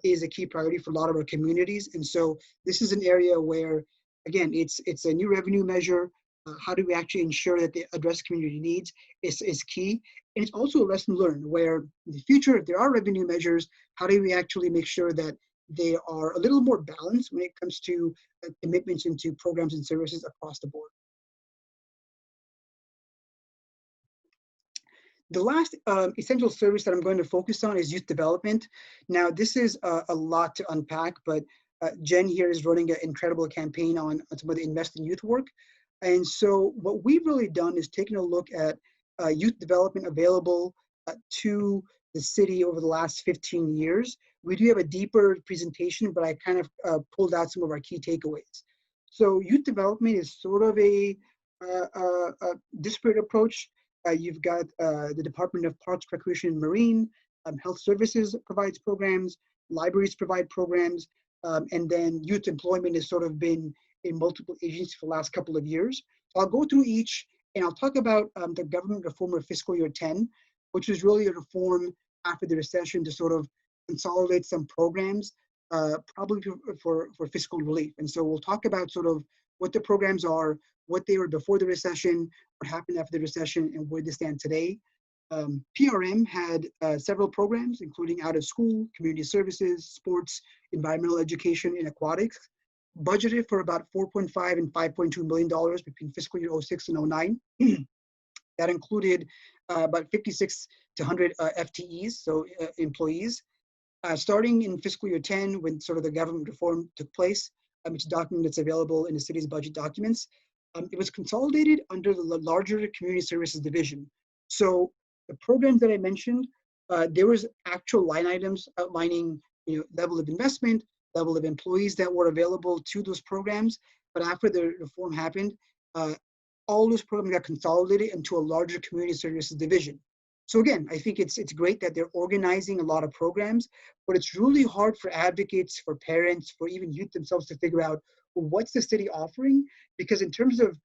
is a key priority for a lot of our communities. And so this is an area where, again, it's a new revenue measure. How do we actually ensure that they address community needs is key. And it's also a lesson learned where in the future, if there are revenue measures, how do we actually make sure that they are a little more balanced when it comes to commitments into programs and services across the board. The last essential service that I'm going to focus on is youth development. Now, this is a lot to unpack, but Jen here is running an incredible campaign on some of the Invest in Youth work. And so what we've really done is taken a look at youth development available to the city over the last 15 years. We do have a deeper presentation, but I kind of pulled out some of our key takeaways. So youth development is sort of a disparate approach. You've got the Department of Parks, Recreation, and Marine, Health Services provides programs, libraries provide programs, and then youth employment has sort of been in multiple agencies for the last couple of years. So I'll go through each, and I'll talk about the government reform of fiscal year 10, which was really a reform after the recession to sort of consolidate some programs, probably for fiscal relief. And so we'll talk about sort of what the programs are, what they were before the recession, what happened after the recession, and where they stand today. PRM had several programs, including out of school, community services, sports, environmental education, and aquatics, budgeted for about $4.5 and $5.2 million between fiscal year 06 and 09. That included about 56 to 100 FTEs, so employees. Starting in fiscal year 10, when sort of the government reform took place, it's a document that's available in the city's budget documents. It was consolidated under the larger community services division. So the programs that I mentioned, there was actual line items outlining, level of investment, level of employees that were available to those programs. But after the reform happened, all those programs got consolidated into a larger community services division. So again, I think it's great that they're organizing a lot of programs, but it's really hard for advocates, for parents, for even youth themselves to figure out, well, what's the city offering? Because in terms of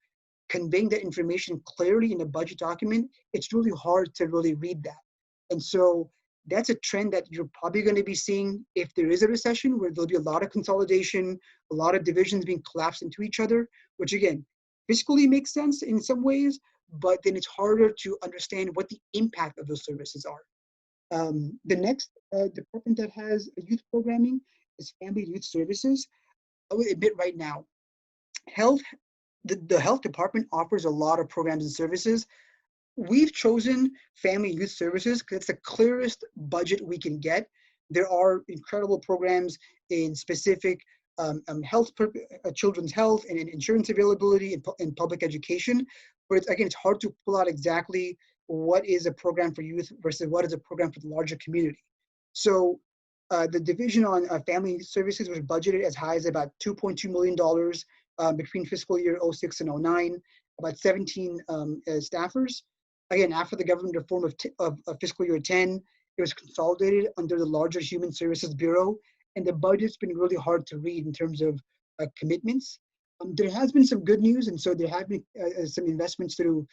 conveying that information clearly in a budget document, it's really hard to really read that. And so that's a trend that you're probably going to be seeing if there is a recession, where there'll be a lot of consolidation, a lot of divisions being collapsed into each other, which again, fiscally makes sense in some ways, but then it's harder to understand what the impact of those services are. The next department that has youth programming is Family Youth Services. I will admit right now, the health department offers a lot of programs and services. We've chosen Family Youth Services because it's the clearest budget we can get. There are incredible programs in specific health, children's health and insurance availability and public education. But it's hard to pull out exactly what is a program for youth versus what is a program for the larger community. So the division on family services was budgeted as high as about $2.2 million between fiscal year 06 and 09, about 17 staffers. Again, after the government reform of fiscal year 10, it was consolidated under the larger Human Services Bureau, and the budget's been really hard to read in terms of commitments. There has been some good news, and so there have been some investments through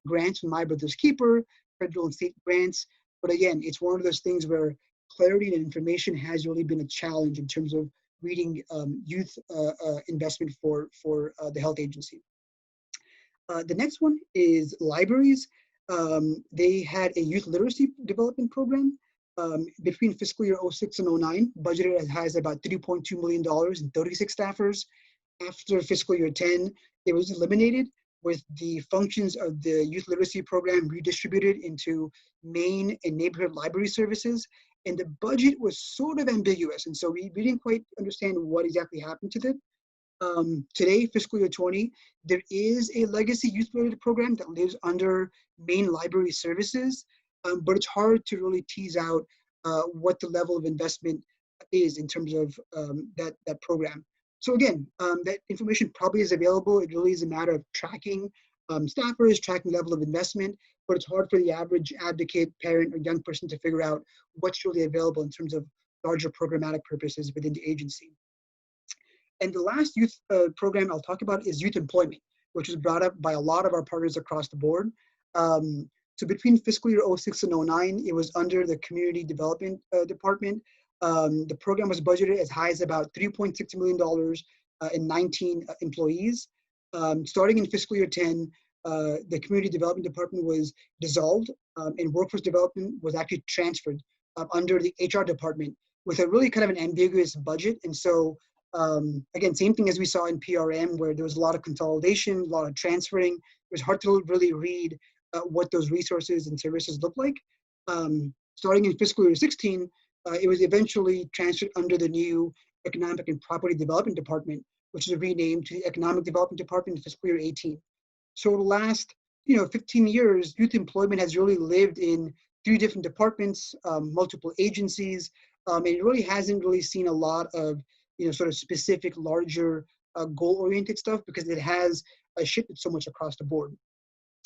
grants from My Brother's Keeper, federal and state grants. But again, it's one of those things where clarity and information has really been a challenge in terms of reading youth investment for the health agency. The next one is libraries. They had a youth literacy development program between fiscal year 06 and 09, budgeted as high as about $3.2 million and 36 staffers. After fiscal year 10, it was eliminated, with the functions of the youth literacy program redistributed into main and neighborhood library services. And the budget was sort of ambiguous. And so we didn't quite understand what exactly happened to it. Today, fiscal year 20, there is a legacy youth related program that lives under main library services, but it's hard to really tease out what the level of investment is in terms of that program. So again, that information probably is available. It really is a matter of tracking staffers, tracking level of investment, but it's hard for the average advocate, parent, or young person to figure out what's really available in terms of larger programmatic purposes within the agency. And the last youth program I'll talk about is youth employment, which was brought up by a lot of our partners across the board. So between fiscal year 06 and 09, it was under the community development department. The program was budgeted as high as about $3.6 million and 19 employees. Starting in fiscal year 10, the community development department was dissolved and workforce development was actually transferred under the HR department with a really kind of an ambiguous budget. And so again, same thing as we saw in PRM, where there was a lot of consolidation, a lot of transferring. It was hard to really read what those resources and services look like. Starting in fiscal year 16, it was eventually transferred under the new Economic and Property Development Department, which is renamed to the Economic Development Department in fiscal year 18. So the last 15 years, youth employment has really lived in 3 different departments, multiple agencies. And it really hasn't really seen a lot of sort of specific, larger, goal-oriented stuff because it has shifted so much across the board.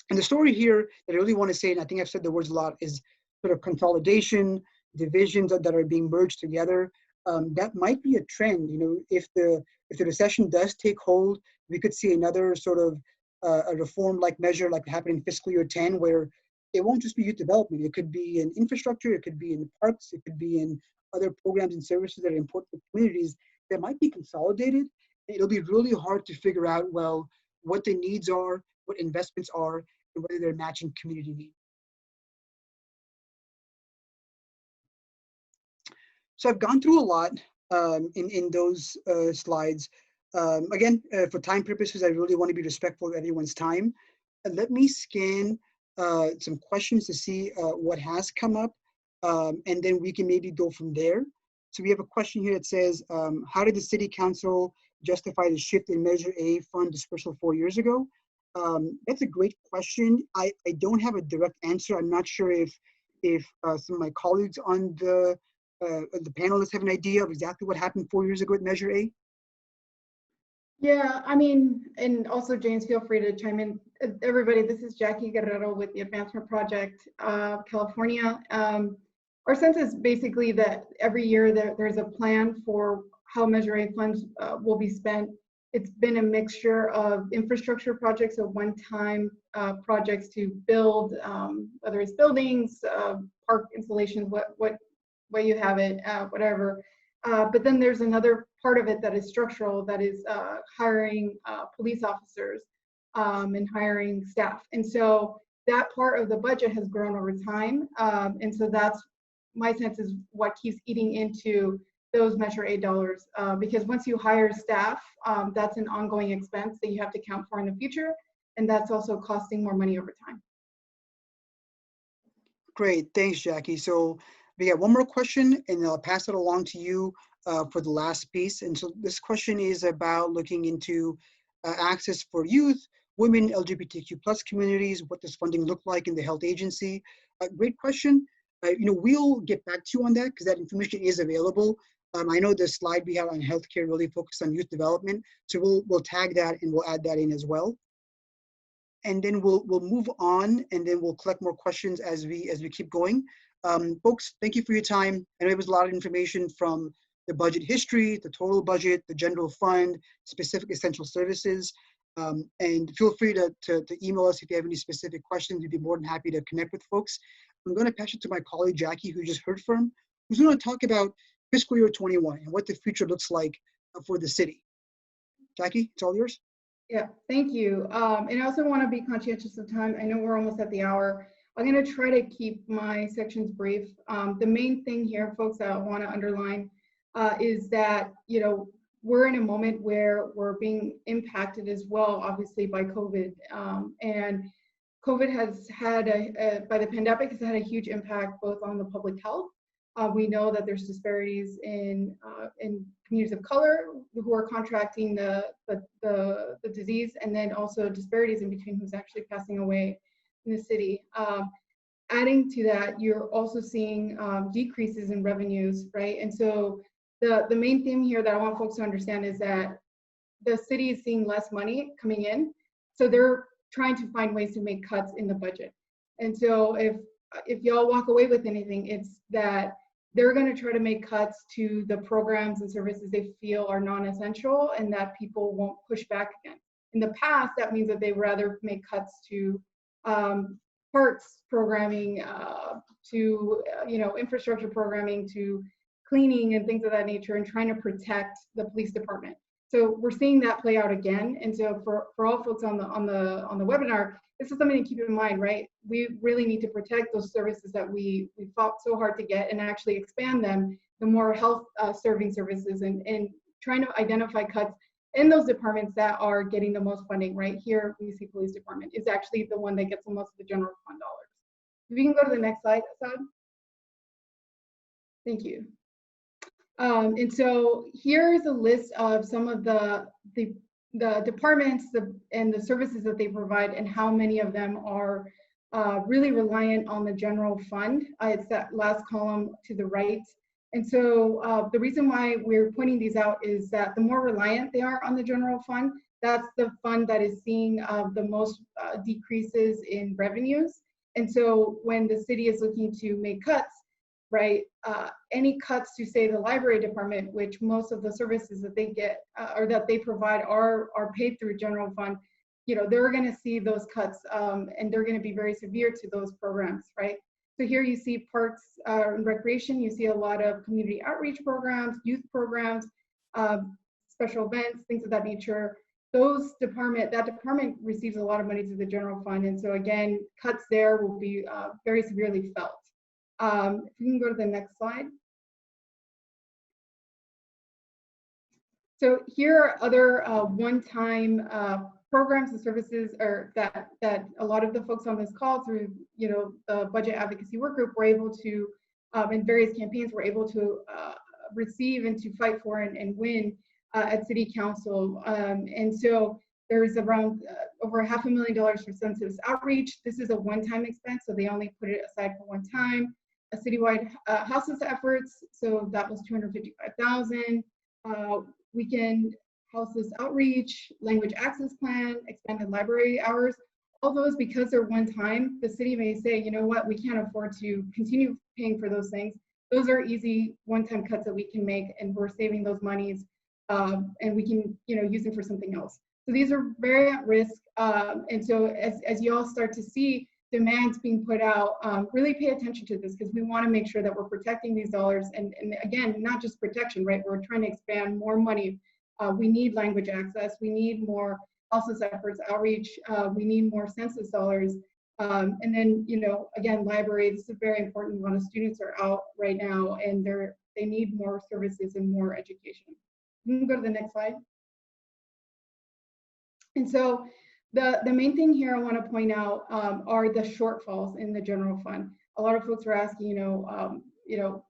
And the story here that I really want to say, and I think I've said the words a lot, is sort of consolidation, divisions that are being merged together. That might be a trend. If the recession does take hold, we could see another sort of a reform-like measure like happened in fiscal year 10, where it won't just be youth development. It could be in infrastructure, it could be in parks, it could be in other programs and services that are important to communities that might be consolidated. It'll be really hard to figure out, well, what the needs are, what investments are, and whether they're matching community needs. So I've gone through a lot in those slides. Again, for time purposes, I really want to be respectful of everyone's time. Let me scan some questions to see what has come up, and then we can maybe go from there. So we have a question here that says, how did the City Council justify the shift in Measure A fund dispersal 4 years ago? That's a great question. I don't have a direct answer. I'm not sure if some of my colleagues on the panelists have an idea of exactly what happened 4 years ago at Measure A. Yeah, I mean, and also James, feel free to chime in. Everybody, this is Jackie Guerrero with the Advancement Project California. Our sense is basically that every year there's a plan for how Measure A funds will be spent. It's been a mixture of infrastructure projects, so one-time projects to build, whether it's buildings, park installations, what way you have it, whatever. But then there's another part of it that is structural, that is hiring police officers and hiring staff. And so that part of the budget has grown over time. And so that's, my sense is what keeps eating into those Measure A dollars. Because once you hire staff, that's an ongoing expense that you have to account for in the future. And that's also costing more money over time. Great, thanks, Jackie. So we got one more question and I'll pass it along to you for the last piece. And so this question is about looking into access for youth, women, LGBTQ plus communities. What does funding look like in the health agency? Great question. We'll get back to you on that because that information is available. I know the slide we had on healthcare really focused on youth development. So we'll tag that and we'll add that in as well. And then we'll move on and then we'll collect more questions as we keep going. Folks, thank you for your time. I know it was a lot of information from the budget history, the total budget, the general fund, specific essential services. And feel free to email us if you have any specific questions. We'd be more than happy to connect with folks. I'm going to pass it to my colleague, Jackie, who just heard from, who's going to talk about fiscal year 21 and what the future looks like for the city. Jackie, it's all yours. Yeah, thank you. And I also want to be conscientious of time. I know we're almost at the hour. I'm going to try to keep my sections brief. The main thing here, folks, that I want to underline is that, we're in a moment where we're being impacted as well, obviously, by COVID. And COVID has had by the pandemic has had a huge impact both on the public health. We know that there's disparities in communities of color who are contracting the disease, and then also disparities in between who's actually passing away in the city. Adding to that, you're also seeing decreases in revenues, right? And so the main theme here that I want folks to understand is that the city is seeing less money coming in, so they're trying to find ways to make cuts in the budget. And so if y'all walk away with anything, it's that they're going to try to make cuts to the programs and services they feel are non-essential and that people won't push back against. In the past, that means that they rather make cuts to parks programming, to infrastructure programming, to cleaning and things of that nature, and trying to protect the police department. So we're seeing that play out again. And so for all folks on the webinar, this is something to keep in mind, right? We really need to protect those services that we fought so hard to get and actually expand them, the more health serving services, and trying to identify cuts in those departments that are getting the most funding. Right here, we see police department is actually the one that gets the most of the general fund dollars. If you can go to the next slide, Assad. Thank you. And so here's a list of some of the departments and the services that they provide, and how many of them are really reliant on the general fund. It's that last column to the right. And so the reason why we're pointing these out is that the more reliant they are on the general fund, that's the fund that is seeing the most decreases in revenues. And so when the city is looking to make cuts, right, any cuts to, say, the library department, which most of the services that they get or that they provide are paid through general fund, they're going to see those cuts, and they're going to be very severe to those programs, right? So here you see parks and recreation. You see a lot of community outreach programs, youth programs, special events, things of that nature. That department receives a lot of money through the general fund, and so again, cuts there will be very severely felt. If you can go to the next slide. So here are other one-time programs and services, or that a lot of the folks on this call through the budget advocacy work group were able to, in various campaigns, were able to receive and to fight for and win at City Council. And so there's around over $500,000 for census outreach. This is a one-time expense, so they only put it aside for one time. A citywide houseless efforts, so that was $255,000. Weekend houseless outreach, language access plan, expanded library hours. All those, because they're one time, the city may say, you know what, we can't afford to continue paying for those things. Those are easy one-time cuts that we can make, and we're saving those monies, and we can use them for something else. So these are very at risk, and so as you all start to see demands being put out, really pay attention to this, because we want to make sure that we're protecting these dollars, and again, not just protection, right? We're trying to expand more money. We need language access. We need more houseless efforts, outreach. We need more census dollars. And then, again, library, this is very important. A lot of students are out right now, and they need more services and more education. You can go to the next slide. And so the main thing here I want to point out are the shortfalls in the general fund. A lot of folks are asking,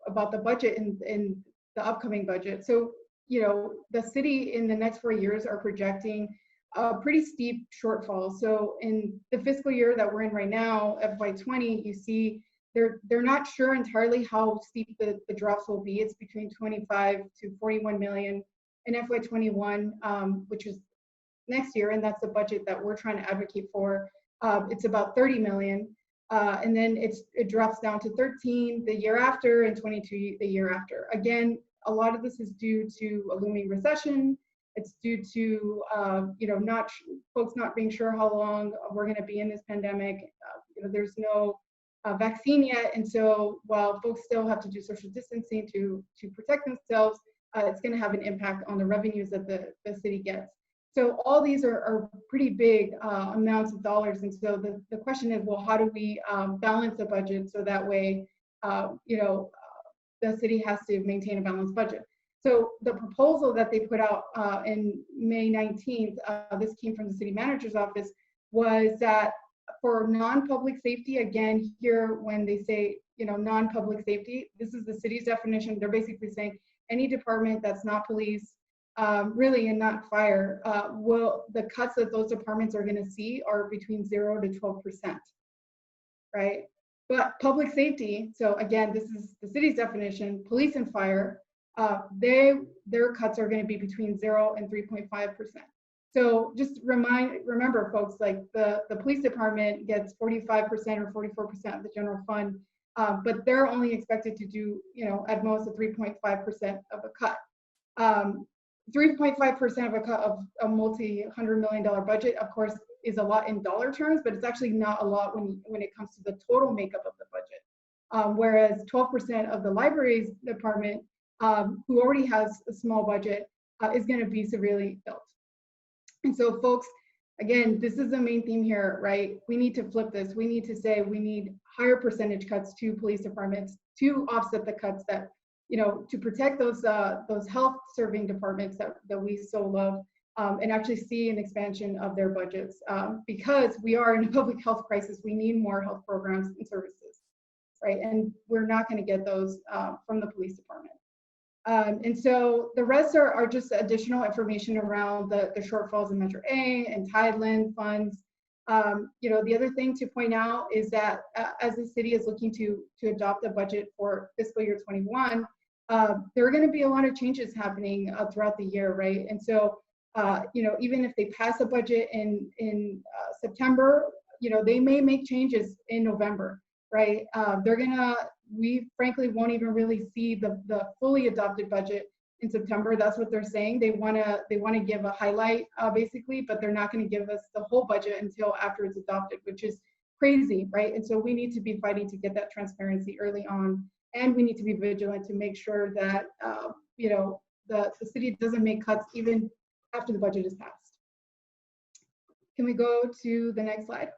about the budget in the upcoming budget. So, the city in the next 4 years are projecting a pretty steep shortfall. So in the fiscal year that we're in right now, FY20, you see they're not sure entirely how steep the drops will be. It's between 25 to 41 million in FY21, which is next year, and that's the budget that we're trying to advocate for. It's about 30 million, and then it drops down to 13 the year after, and 22 the year after. Again, a lot of this is due to a looming recession. It's due to folks not being sure how long we're going to be in this pandemic. There's no vaccine yet, and so while folks still have to do social distancing to protect themselves, it's going to have an impact on the revenues that the city gets. So all these are pretty big amounts of dollars, and so the question is, well, how do we balance the budget so that way, the city has to maintain a balanced budget? So the proposal that they put out in May 19th, this came from the city manager's office, was that for non-public safety, again, here when they say, you know, non-public safety, this is the city's definition. They're basically saying any department that's not police, really, and not fire, the cuts that those departments are going to see are between 0 to 12%, right? But public safety, so again, this is the city's definition, police and fire, their cuts are going to be between 0 and 3.5%. So just remember, folks, like the police department gets 45% or 44% of the general fund, but they're only expected to do, you know, at most a 3.5% of a cut. 3.5% of a cut of a multi-$100 million budget, of course, is a lot in dollar terms, but it's actually not a lot when it comes to the total makeup of the budget. Whereas 12% of the libraries department, who already has a small budget, is going to be severely felt. And so, folks, again, this is the main theme here, right? We need to flip this. We need to say we need higher percentage cuts to police departments to offset the cuts that, you know, to protect those health serving departments that we so love, and actually see an expansion of their budgets, because we are in a public health crisis. We need more health programs and services, right? And we're not going to get those from the police department. And so the rest are just additional information around the shortfalls in Measure A and Tideland funds. You know, the other thing to point out is that as the city is looking to adopt a budget for fiscal year 21, there are going to be a lot of changes happening throughout the year, right? And so, you know, even if they pass a budget in September, you know, they may make changes in November, right? We frankly won't even really see the fully adopted budget in September. That's what they're saying. They want to give a highlight, basically, but they're not going to give us the whole budget until after it's adopted, which is crazy, right? And so we need to be fighting to get that transparency early on, and we need to be vigilant to make sure that you know, the city doesn't make cuts even after the budget is passed. Can we go to the next slide?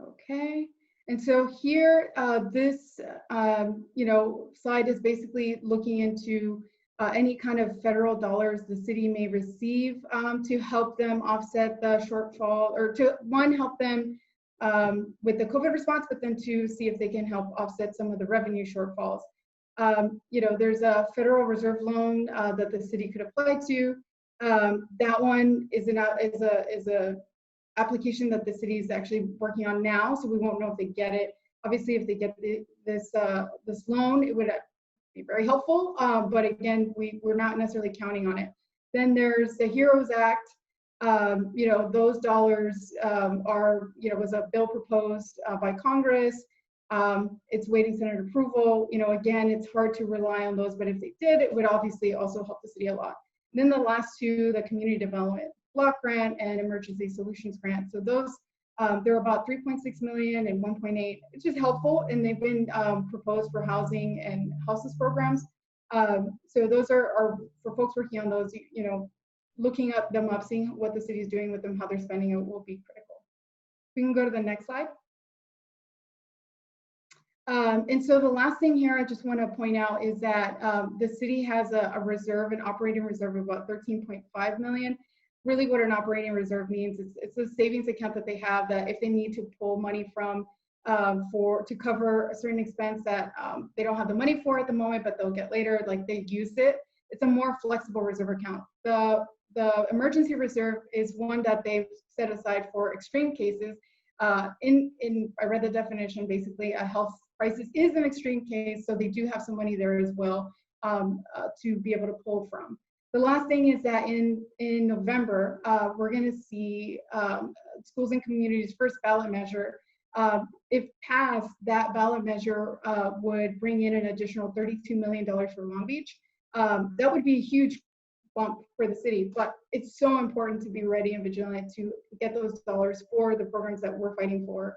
Okay. And so here, this you know, slide is basically looking into any kind of federal dollars the city may receive to help them offset the shortfall, or to, one, help them with the COVID response, but then two, see if they can help offset some of the revenue shortfalls. You know, there's a Federal Reserve loan that the city could apply to. That one is a application that the city is actually working on now, so we won't know if they get it. Obviously, if they get this loan, it would be very helpful, but again, we're not necessarily counting on it. Then there's the HEROES Act. You know, those dollars are, you know, was a bill proposed by Congress. It's waiting Senate approval. You know, again, it's hard to rely on those, but if they did, it would obviously also help the city a lot. And then the last two, the Community Development Block Grant and Emergency Solutions Grant. So those, they're about 3.6 million and 1.8, which is helpful, and they've been proposed for housing and houses programs. So those are for folks working on those, you know, looking up them up, seeing what the city is doing with them, how they're spending it will be critical. We can go to the next slide. And so the last thing here I just want to point out is that the city has a reserve, an operating reserve of about 13.5 million. Really what an operating reserve means is it's a savings account that they have that if they need to pull money from to cover a certain expense that they don't have the money for at the moment, but they'll get later, like they used it. It's a more flexible reserve account. The emergency reserve is one that they've set aside for extreme cases. I read the definition, basically a health crisis is an extreme case, so they do have some money there as well to be able to pull from. The last thing is that in November, we're going to see Schools and Communities' first ballot measure. If passed, that ballot measure would bring in an additional $32 million for Long Beach. That would be a huge bump for the city, but it's so important to be ready and vigilant to get those dollars for the programs that we're fighting for.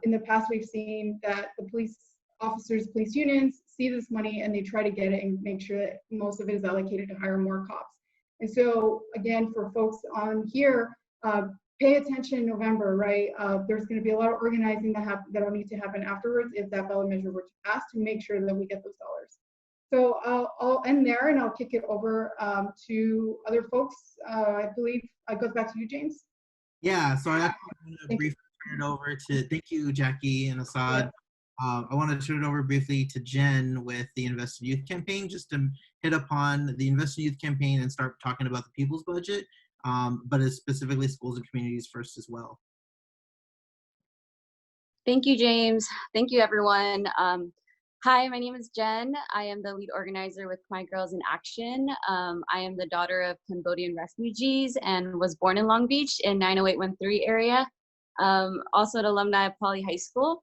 In the past, we've seen that the police officers, police unions see this money and they try to get it and make sure that most of it is allocated to hire more cops. And so again, for folks on here, pay attention in November, right? There's going to be a lot of organizing that'll need to happen afterwards if that ballot measure were to pass to make sure that we get those dollars. So I'll end there and I'll kick it over to other folks. I believe it goes back to you, James. Yeah, so I actually want to Thank you. briefly turn it over to, thank you, Jackie and Assad. Yeah. I want to turn it over briefly to Jen with the Invest in Youth campaign, just to hit upon the Invest in Youth campaign and start talking about the people's budget, but it's specifically schools and communities first as well. Thank you, James. Thank you, everyone. Hi, my name is Jen. I am the lead organizer with My Girls in Action. I am the daughter of Cambodian refugees and was born in Long Beach in 90813 area. Also an alumni of Poly High School.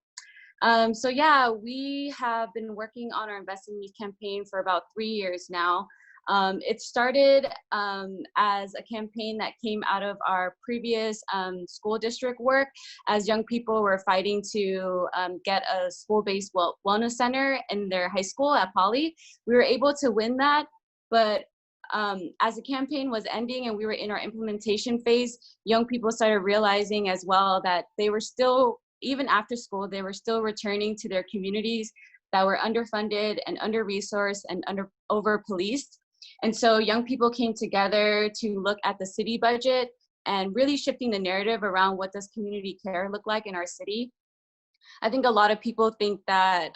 So yeah, we have been working on our Invest in Youth campaign for about 3 years now. It started as a campaign that came out of our previous school district work, as young people were fighting to get a school-based wellness center in their high school at Poly. We were able to win that, but as the campaign was ending and we were in our implementation phase, young people started realizing as well that they were still, even after school, they were still returning to their communities that were underfunded and under-resourced and over-policed. And so young people came together to look at the city budget and really shifting the narrative around what does community care look like in our city. I think a lot of people think that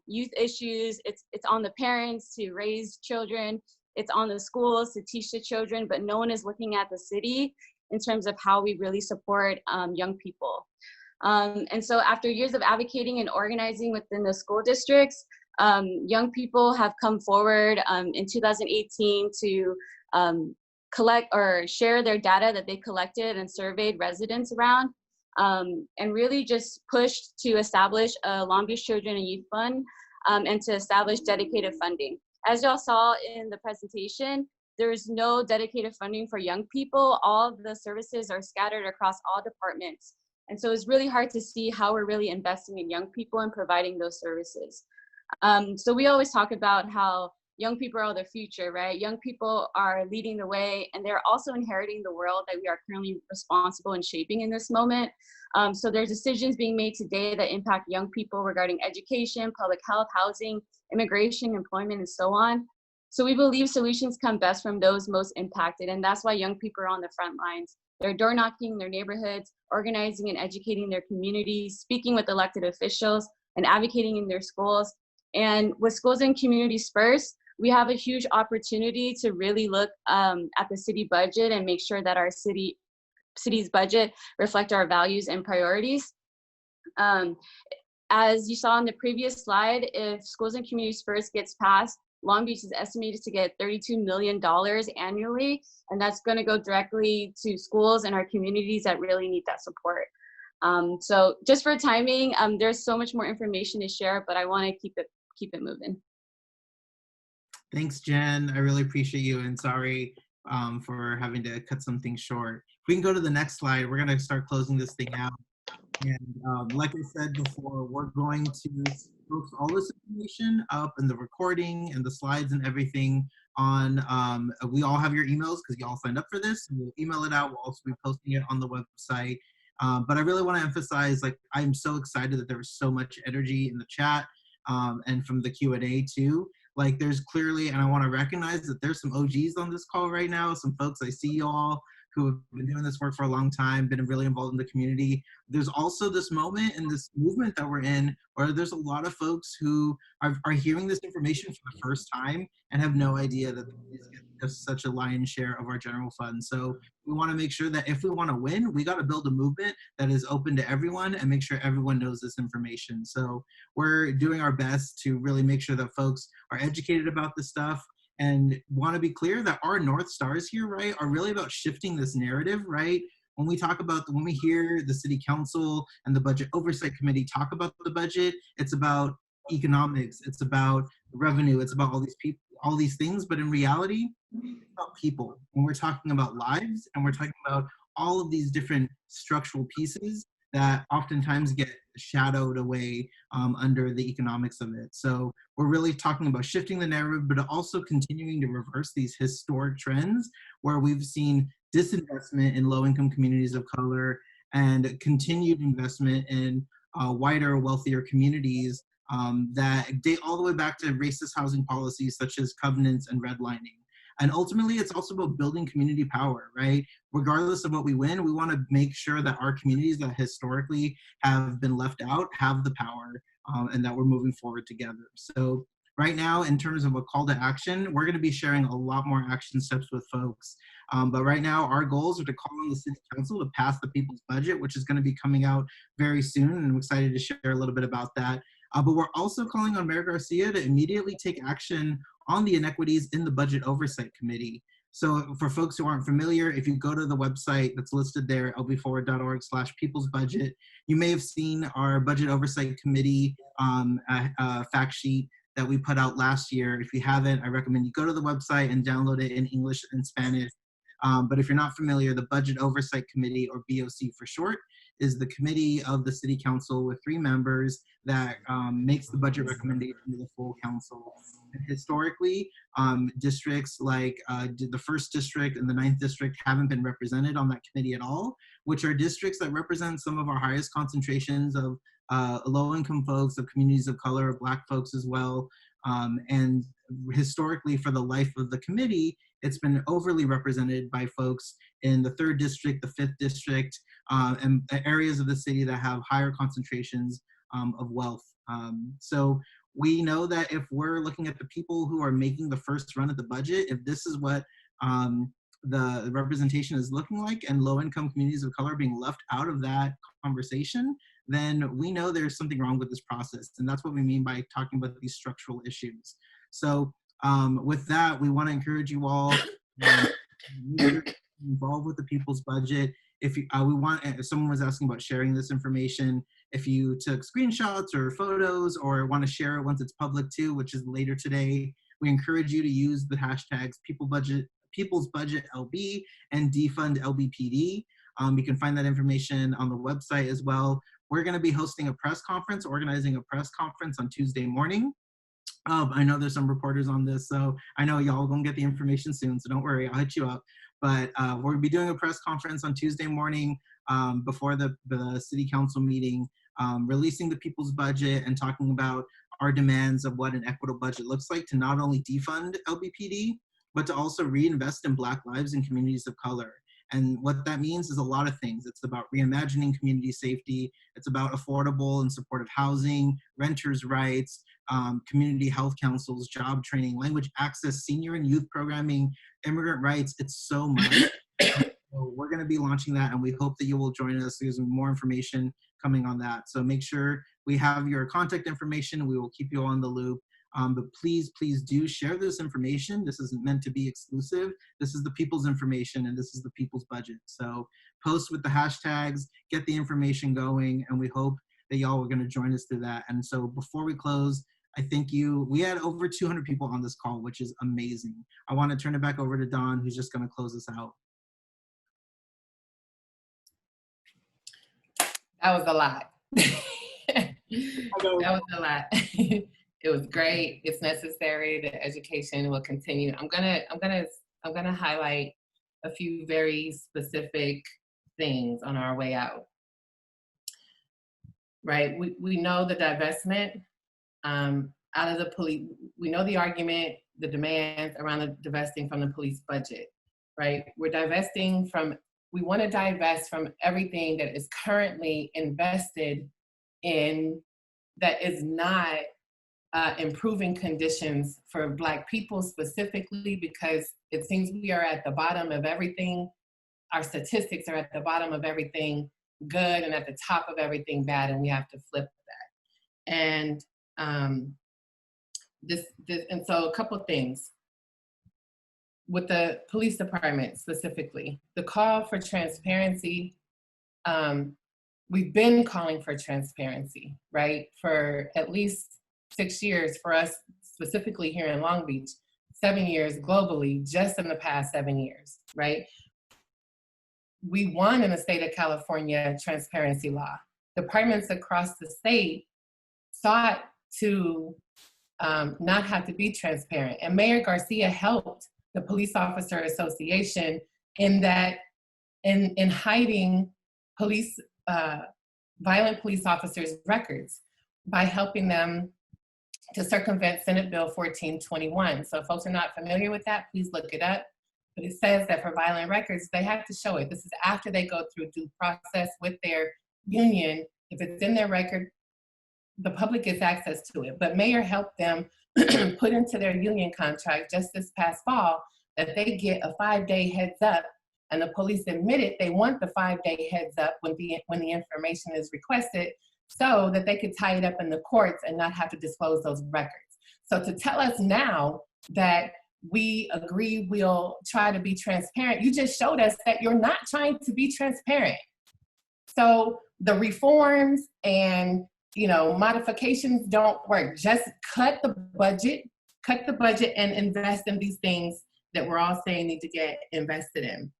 youth issues, it's on the parents to raise children, it's on the schools to teach the children, but no one is looking at the city in terms of how we really support young people. And so after years of advocating and organizing within the school districts, young people have come forward in 2018 to collect or share their data that they collected and surveyed residents around, and really just pushed to establish a Long Beach Children and Youth Fund and to establish dedicated funding. As y'all saw in the presentation, there's no dedicated funding for young people. All of the services are scattered across all departments. And so it's really hard to see how we're really investing in young people and providing those services. So we always talk about how young people are the future, right? Young people are leading the way, and they're also inheriting the world that we are currently responsible in shaping in this moment. So there's decisions being made today that impact young people regarding education, public health, housing, immigration, employment, and so on. So we believe solutions come best from those most impacted, and that's why young people are on the front lines. They're door knocking their neighborhoods, organizing and educating their communities, speaking with elected officials, and advocating in their schools. And with schools and communities first, we have a huge opportunity to really look at the city budget and make sure that our city's budget reflect our values and priorities. As you saw on the previous slide, if schools and communities first gets passed, Long Beach is estimated to get $32 million annually, and that's going to go directly to schools and our communities that really need that support. So just for timing, there's so much more information to share, but I want to keep it moving. Thanks, Jen. I really appreciate you, and sorry for having to cut some things short. If we can go to the next slide, we're going to start closing this thing out. And like I said before, we're going to post all this information up in the recording and the slides and everything on, we all have your emails because you all signed up for this. And we'll email it out. We'll also be posting it on the website. But I really want to emphasize, like, I'm so excited that there was so much energy in the chat and from the Q&A too. Like, there's clearly, and I want to recognize that there's some OGs on this call right now, some folks, I see you all who have been doing this work for a long time, been really involved in the community. There's also this moment and this movement that we're in where there's a lot of folks who are hearing this information for the first time and have no idea that this is such a lion's share of our general fund. So we want to make sure that if we want to win, we got to build a movement that is open to everyone and make sure everyone knows this information. So we're doing our best to really make sure that folks are educated about this stuff, and want to be clear that our North Stars here, right, are really about shifting this narrative, right? When we talk about, when we hear the City Council and the Budget Oversight Committee talk about the budget, it's about economics, it's about revenue, it's about all these people, all these things, but in reality, it's about people. When we're talking about lives and we're talking about all of these different structural pieces that oftentimes get shadowed away under the economics of it. So we're really talking about shifting the narrative, but also continuing to reverse these historic trends where we've seen disinvestment in low-income communities of color and continued investment in wider, wealthier communities that date all the way back to racist housing policies such as covenants and redlining. And ultimately, it's also about building community power, right? Regardless of what we win, we want to make sure that our communities that historically have been left out have the power, and that we're moving forward together. So right now, in terms of a call to action, we're going to be sharing a lot more action steps with folks. But right now, our goals are to call on the City Council to pass the People's Budget, which is going to be coming out very soon, and I'm excited to share a little bit about that. But we're also calling on Mayor Garcia to immediately take action on the inequities in the Budget Oversight Committee. So for folks who aren't familiar, if you go to the website that's listed there, lbforward.org/peoplesbudget, you may have seen our Budget Oversight Committee fact sheet that we put out last year. If you haven't, I recommend you go to the website and download it in English and Spanish. But if you're not familiar, the Budget Oversight Committee, or BOC for short, is the committee of the City Council with 3 members that makes the budget recommendation to the full council. And historically, districts like the 1st District and the 9th District haven't been represented on that committee at all, which are districts that represent some of our highest concentrations of low-income folks, of communities of color, Black folks as well. And historically, for the life of the committee, it's been overly represented by folks in the 3rd District, the 5th District, and areas of the city that have higher concentrations of wealth. So we know that if we're looking at the people who are making the first run at the budget, if this is what the representation is looking like, and low-income communities of color being left out of that conversation, then we know there's something wrong with this process. And that's what we mean by talking about these structural issues. So with that, we want to encourage you all involved with the People's Budget. If you, if someone was asking about sharing this information, if you took screenshots or photos or want to share it once it's public too, which is later today, we encourage you to use the hashtags People's Budget LB and defund LBPD. You can find that information on the website as well. We're going to be hosting a press conference, organizing a press conference on Tuesday morning. I know there's some reporters on this, so I know y'all gonna get the information soon, so don't worry, I'll hit you up. But we're gonna be doing a press conference on Tuesday morning before the City Council meeting, releasing the People's Budget and talking about our demands of what an equitable budget looks like to not only defund LBPD, but to also reinvest in Black lives and communities of color. And what that means is a lot of things. It's about reimagining community safety. It's about affordable and supportive housing, renters' rights, community health councils, job training, language access, senior and youth programming, immigrant rights. It's so much. So we're going to be launching that, and we hope that you will join us. There's more information coming on that. So make sure we have your contact information. We will keep you on the loop. But please, please do share this information. This isn't meant to be exclusive. This is the people's information, and this is the people's budget. So post with the hashtags, get the information going, and we hope that y'all are going to join us through that. And so before we close, I thank you. We had over 200 people on this call, which is amazing. I want to turn it back over to Dawn, who's just going to close us out. That was a lot. That was a lot. It was great. It's necessary. The education will continue. I'm gonna highlight a few very specific things on our way out. Right. We know the divestment out of the police. We know the argument, the demands around the divesting from the police budget. Right. We're divesting from. We want to divest from everything that is currently invested in that is not improving conditions for Black people specifically, because it seems we are at the bottom of everything. Our statistics are at the bottom of everything good and at the top of everything bad, and we have to flip that. And and so a couple things. With the police department specifically, the call for transparency, we've been calling for transparency, right? For at least 6 years for us, specifically here in Long Beach, 7 years globally, just in the past 7 years, right? We won in the state of California transparency law. Departments across the state sought to not have to be transparent. And Mayor Garcia helped the Police Officer Association in that, in hiding police, violent police officers' records. by helping them to circumvent Senate Bill 1421. So if folks are not familiar with that, please look it up. But it says that for violent records, they have to show it. This is after they go through due process with their union. If it's in their record, the public gets access to it. But Mayor helped them put into their union contract just this past fall that they get a 5-day heads up, and the police admitted they want the 5-day heads up when the information is requested, so that they could tie it up in the courts and not have to disclose those records. So to tell us now that we agree we'll try to be transparent, you just showed us that you're not trying to be transparent. So the reforms and modifications don't work. Just cut the budget and invest in these things that we're all saying need to get invested in.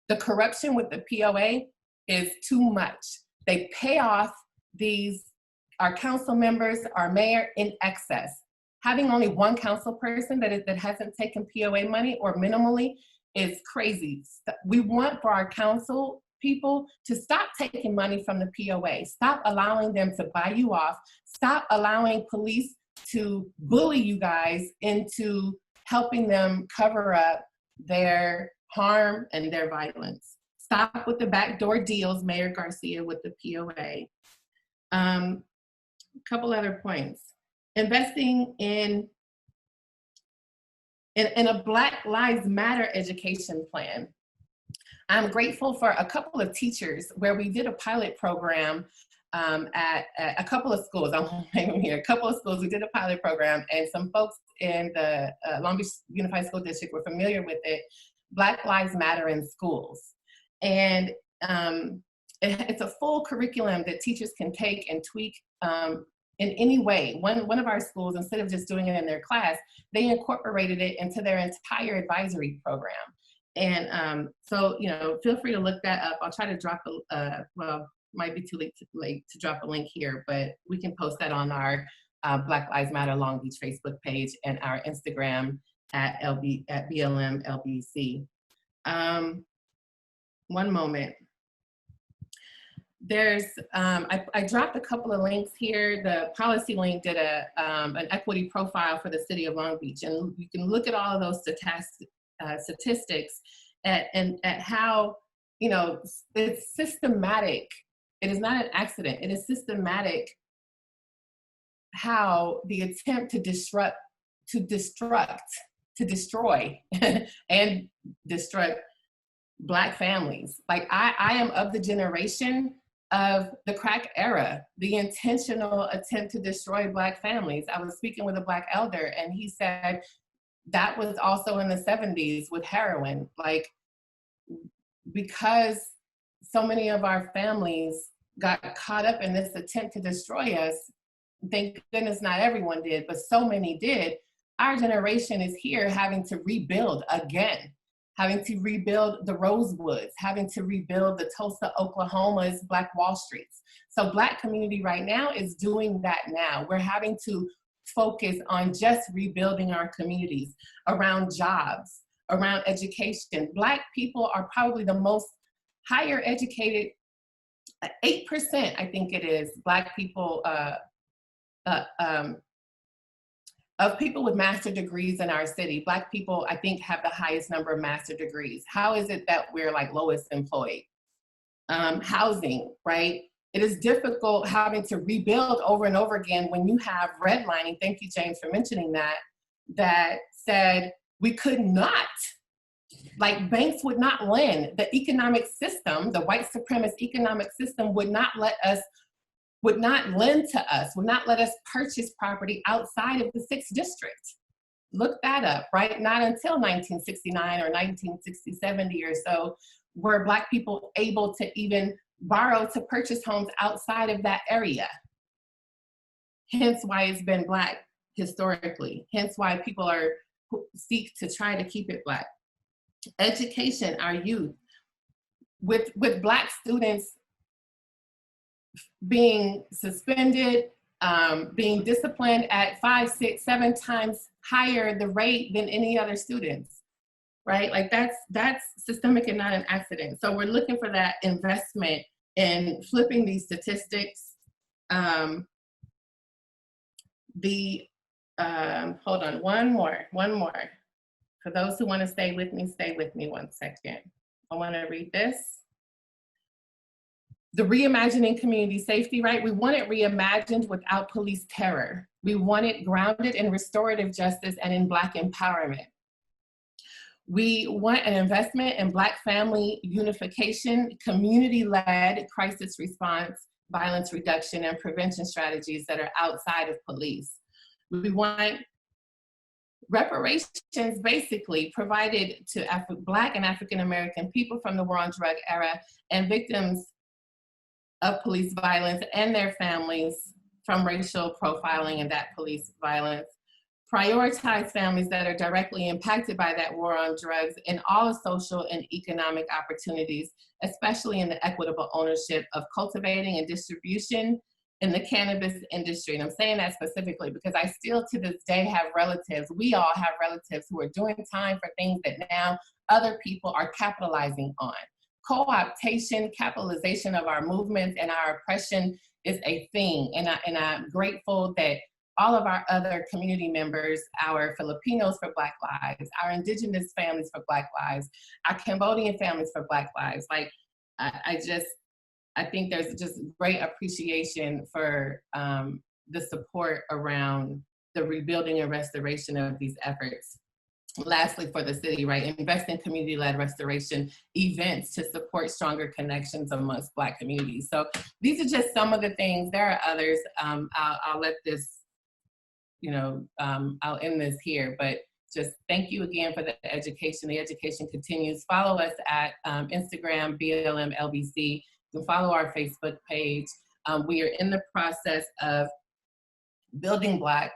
The corruption with the POA is too much. They pay off our council members, our mayor in excess. Having only one council person that hasn't taken POA money or minimally is crazy. We want for our council people to stop taking money from the POA. Stop allowing them to buy you off. Stop allowing police to bully you guys into helping them cover up their harm and their violence. Stop with the backdoor deals, Mayor Garcia, with the POA. A couple other points. Investing in a Black Lives Matter education plan. I'm grateful for a couple of teachers where we did a pilot program at a couple of schools. I won't name them here. A couple of schools, we did a pilot program, and some folks in the Long Beach Unified School District were familiar with it. Black Lives Matter in schools. And it's a full curriculum that teachers can take and tweak in any way. One of our schools, instead of just doing it in their class, they incorporated it into their entire advisory program. And so, feel free to look that up. I'll try to drop might be too late to drop a link here, but we can post that on our Black Lives Matter Long Beach Facebook page and our Instagram at BLM LBC. One moment. There's, I dropped a couple of links here. The policy link did an equity profile for the city of Long Beach, and you can look at all of those statistics at how, it's systematic. It is not an accident. It is systematic how the attempt to destroy and destruct Black families. Like I am of the generation of the crack era, the intentional attempt to destroy Black families. I was speaking with a Black elder, and he said that was also in the 70s with heroin. Like, because so many of our families got caught up in this attempt to destroy us, thank goodness not everyone did, but so many did. Our generation is here having to rebuild again, having to rebuild the Rosewoods, having to rebuild the Tulsa, Oklahoma's Black Wall Streets. So Black community right now is doing that now. We're having to focus on just rebuilding our communities around jobs, around education. Black people are probably the most higher educated, 8%, I think it is, Black people, of people with master degrees in our city. Black people, I think, have the highest number of master degrees. How is it that we're like lowest employed? Housing, right? It is difficult having to rebuild over and over again when you have redlining, thank you, James, for mentioning that said we could not, like banks would not lend. The economic system, the white supremacist economic system would not lend to us, would not let us purchase property outside of the 6th district. Look that up, right? Not until 1969 or 1960, 70 or so were Black people able to even borrow to purchase homes outside of that area. Hence why it's been Black historically. Hence why people seek to try to keep it Black. Education, our youth, with Black students being suspended, being disciplined at 5, 6, 7 times higher the rate than any other students, right? Like that's systemic and not an accident. So we're looking for that investment in flipping these statistics. The, hold on, one more. For those who want to stay with me 1 second. I want to read this. The reimagining community safety, right? We want it reimagined without police terror. We want it grounded in restorative justice and in Black empowerment. We want an investment in Black family unification, community-led crisis response, violence reduction, and prevention strategies that are outside of police. We want reparations basically provided to Black and African American people from the war on drug era and victims of police violence and their families from racial profiling and that police violence. Prioritize families that are directly impacted by that war on drugs and all the social and economic opportunities, especially in the equitable ownership of cultivating and distribution in the cannabis industry. And I'm saying that specifically because I still to this day have relatives, we all have relatives who are doing time for things that now other people are capitalizing on. Co-optation, capitalization of our movements and our oppression is a thing. And I'm grateful that all of our other community members, our Filipinos for Black Lives, our Indigenous families for Black Lives, our Cambodian families for Black Lives. Like, I think there's just great appreciation for the support around the rebuilding and restoration of these efforts. Lastly, for the city, right, invest in community-led restoration events to support stronger connections amongst Black communities. So these are just some of the things. There are others. I'll let this, I'll end this here, but just thank you again for the education. The education continues. Follow us at Instagram, BLM-LBC. You can follow our Facebook page. We are in the process of building Black,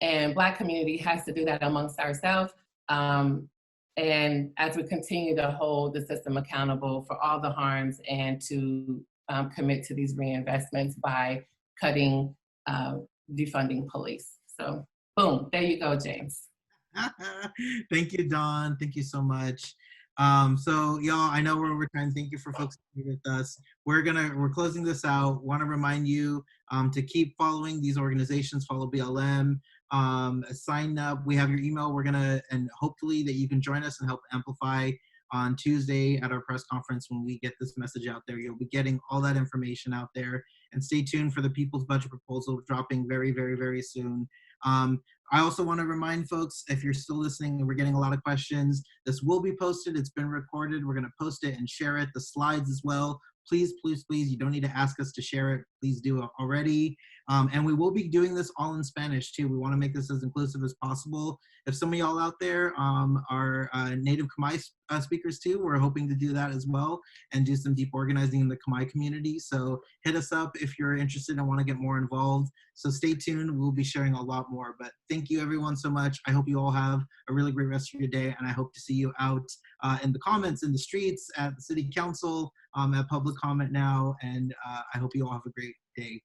and Black community has to do that amongst ourselves. And as we continue to hold the system accountable for all the harms and to commit to these reinvestments by cutting, defunding police. So boom, there you go, James. Thank you, Dawn. Thank you so much. So y'all, I know we're over time. Thank you for folks being with us. We're closing this out. Want to remind you to keep following these organizations, follow BLM, sign up. We have your email. And hopefully that you can join us and help amplify on Tuesday at our press conference when we get this message out there. You'll be getting all that information out there, and stay tuned for the People's Budget Proposal dropping very, very, very soon. I also want to remind folks, if you're still listening and we're getting a lot of questions, this will be posted. It's been recorded. We're going to post it and share it, the slides as well. Please, please, please, you don't need to ask us to share it. Please do it already. And we will be doing this all in Spanish too. We want to make this as inclusive as possible. If some of y'all out there are native Khmer speakers too, we're hoping to do that as well and do some deep organizing in the Khmer community. So hit us up if you're interested and want to get more involved. So stay tuned. We'll be sharing a lot more. But thank you everyone so much. I hope you all have a really great rest of your day, and I hope to see you out in the comments, in the streets, at the city council, at public comment now. And I hope you all have a great day.